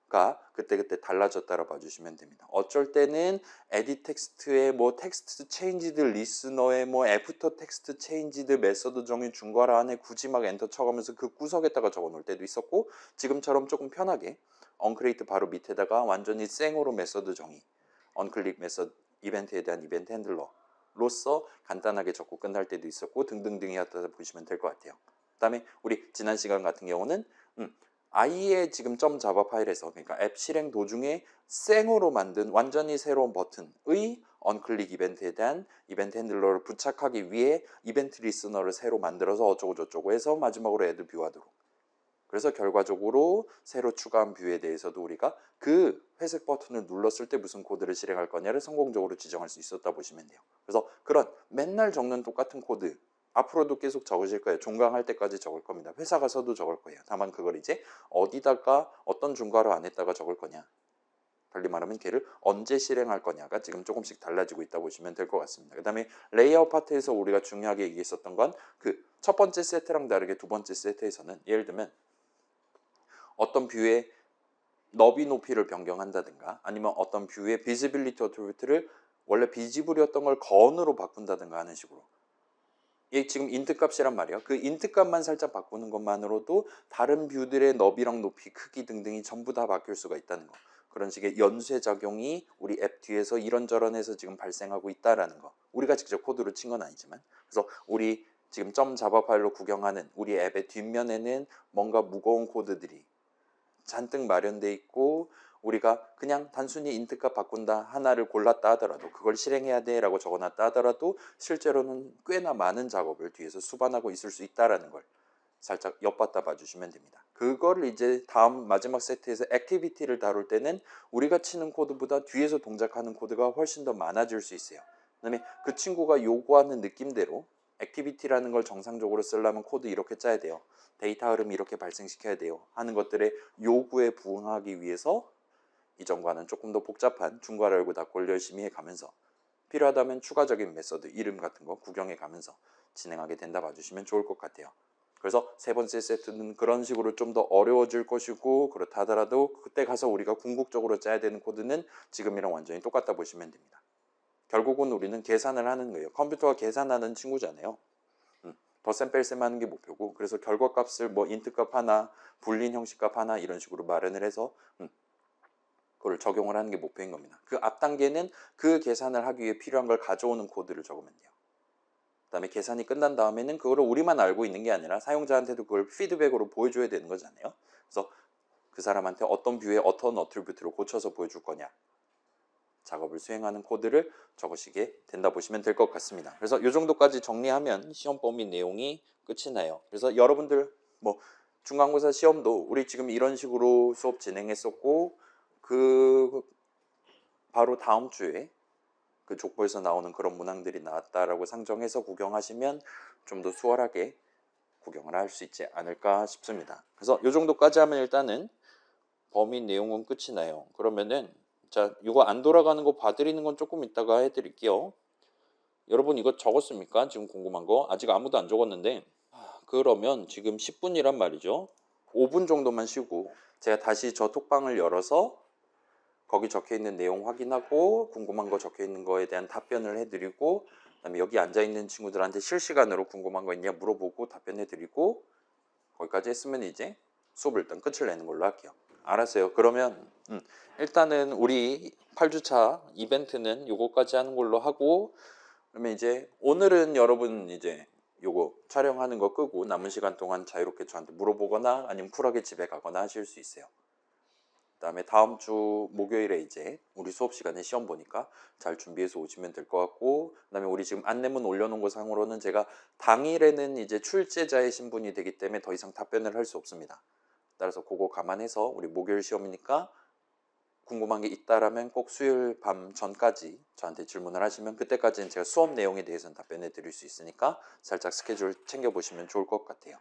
가 그때그때 달라졌다라 봐주시면 됩니다. 어쩔 때는 edit 텍스트에 뭐 텍스트 체인지드 리스너에 뭐 애프터 텍스트 체인지드 메서드 정의 중괄호 안에 굳이 막 엔터 쳐가면서 그 구석에다가 적어 놓을 때도 있었고, 지금처럼 조금 편하게 언크리에이트 바로 밑에다가 완전히 생으로 메서드 정의 언클릭 메서드 이벤트에 대한 이벤트 핸들러로서 간단하게 적고 끝날 때도 있었고 등등등이었다 보시면 될 것 같아요. 그 다음에 우리 지난 시간 같은 경우는 i의 지금 .java 파일에서, 그러니까 앱 실행 도중에 생으로 만든 완전히 새로운 버튼의 언클릭 이벤트에 대한 이벤트 핸들러를 부착하기 위해 이벤트 리스너를 새로 만들어서 어쩌고 저쩌고 해서 마지막으로 애드 뷰하도록. 그래서 결과적으로 새로 추가한 뷰에 대해서도 우리가 그 회색 버튼을 눌렀을 때 무슨 코드를 실행할 거냐를 성공적으로 지정할 수 있었다 보시면 돼요. 그래서 그런 맨날 적는 똑같은 코드 앞으로도 계속 적으실 거예요. 종강할 때까지 적을 겁니다. 회사 가서도 적을 거예요. 다만 그걸 이제 어디다가 어떤 중괄호 안에다가 적을 거냐, 달리 말하면 걔를 언제 실행할 거냐가 지금 조금씩 달라지고 있다 보시면 될 것 같습니다. 그 다음에 레이아웃 파트에서 우리가 중요하게 얘기했었던 건 그 첫 번째 세트랑 다르게 두 번째 세트에서는 예를 들면 어떤 뷰의 너비 높이를 변경한다든가 아니면 어떤 뷰의 비지빌리티 어트리뷰트를 원래 비지블이었던 걸 건으로 바꾼다든가 하는 식으로, 이게 지금 인트 값이란 말이에요. 그 인트 값만 살짝 바꾸는 것만으로도 다른 뷰들의 너비랑 높이, 크기 등등이 전부 다 바뀔 수가 있다는 거. 그런 식의 연쇄작용이 우리 앱 뒤에서 이런저런 해서 지금 발생하고 있다라는 거. 우리가 직접 코드로 친 건 아니지만. 그래서 우리 지금 .java 파일로 구경하는 우리 앱의 뒷면에는 뭔가 무거운 코드들이 잔뜩 마련돼 있고, 우리가 그냥 단순히 인트값 바꾼다 하나를 골랐다 하더라도, 그걸 실행해야 돼 라고 적어놨다 하더라도 실제로는 꽤나 많은 작업을 뒤에서 수반하고 있을 수 있다는 걸 살짝 엿봤다 봐주시면 됩니다. 그거를 이제 다음 마지막 세트에서 액티비티를 다룰 때는 우리가 치는 코드보다 뒤에서 동작하는 코드가 훨씬 더 많아질 수 있어요. 그 다음에 그 친구가 요구하는 느낌대로 액티비티라는 걸 정상적으로 쓰려면 코드 이렇게 짜야 돼요, 데이터 흐름 이렇게 발생시켜야 돼요 하는 것들의 요구에 부응하기 위해서 이전과는 조금 더 복잡한 중괄호 열고 닫고를 열심히 해가면서 필요하다면 추가적인 메서드 이름 같은 거 구경해 가면서 진행하게 된다 봐주시면 좋을 것 같아요. 그래서 세 번째 세트는 그런 식으로 좀 더 어려워질 것이고, 그렇다 하더라도 그때 가서 우리가 궁극적으로 짜야 되는 코드는 지금이랑 완전히 똑같다 보시면 됩니다. 결국은 우리는 계산을 하는 거예요. 컴퓨터가 계산하는 친구잖아요. 덧셈 뺄셈 하는 게 목표고, 그래서 결과값을 뭐 인트값 하나, 불린 형식값 하나 이런 식으로 마련을 해서 그걸 적용을 하는 게 목표인 겁니다. 그 앞 단계는 그 계산을 하기 위해 필요한 걸 가져오는 코드를 적으면 돼요. 그 다음에 계산이 끝난 다음에는 그거를 우리만 알고 있는 게 아니라 사용자한테도 그걸 피드백으로 보여줘야 되는 거잖아요. 그래서 그 사람한테 어떤 뷰에 어떤 어트리뷰트를 고쳐서 보여줄 거냐 작업을 수행하는 코드를 적으시게 된다 보시면 될 것 같습니다. 그래서 이 정도까지 정리하면 시험 범위 내용이 끝이 나요. 그래서 여러분들 뭐 중간고사 시험도 우리 지금 이런 식으로 수업 진행했었고, 그 바로 다음 주에 그 족보에서 나오는 그런 문항들이 나왔다라고 상정해서 구경하시면 좀 더 수월하게 구경을 할 수 있지 않을까 싶습니다. 그래서 이 정도까지 하면 일단은 범위 내용은 끝이 나요. 그러면은 자, 이거 안 돌아가는 거 봐드리는 건 조금 이따가 해드릴게요. 여러분 이거 적었습니까? 지금 궁금한 거 아직 아무도 안 적었는데, 그러면 지금 10분이란 말이죠. 5분 정도만 쉬고 제가 다시 저 톡방을 열어서 거기 적혀있는 내용 확인하고 궁금한 거 적혀있는 거에 대한 답변을 해드리고, 그다음에 여기 앉아있는 친구들한테 실시간으로 궁금한 거 있냐 물어보고 답변해드리고, 거기까지 했으면 이제 수업을 일단 끝을 내는 걸로 할게요. 알았어요. 그러면 일단은 우리 8주차 이벤트는 요거까지 하는 걸로 하고, 그러면 이제 오늘은 여러분 이제 요거 촬영하는 거 끄고 남은 시간 동안 자유롭게 저한테 물어보거나 아니면 쿨하게 집에 가거나 하실 수 있어요. 그다음에 다음 주 목요일에 이제 우리 수업 시간에 시험 보니까 잘 준비해서 오시면 될 것 같고, 그다음에 우리 지금 안내문 올려놓은 거 상으로는 제가 당일에는 이제 출제자의 신분이 되기 때문에 더 이상 답변을 할 수 없습니다. 따라서 그거 감안해서 우리 목요일 시험이니까 궁금한 게 있다라면 꼭 수요일 밤 전까지 저한테 질문을 하시면 그때까지는 제가 수업 내용에 대해서는 답변해 드릴 수 있으니까 살짝 스케줄 챙겨 보시면 좋을 것 같아요.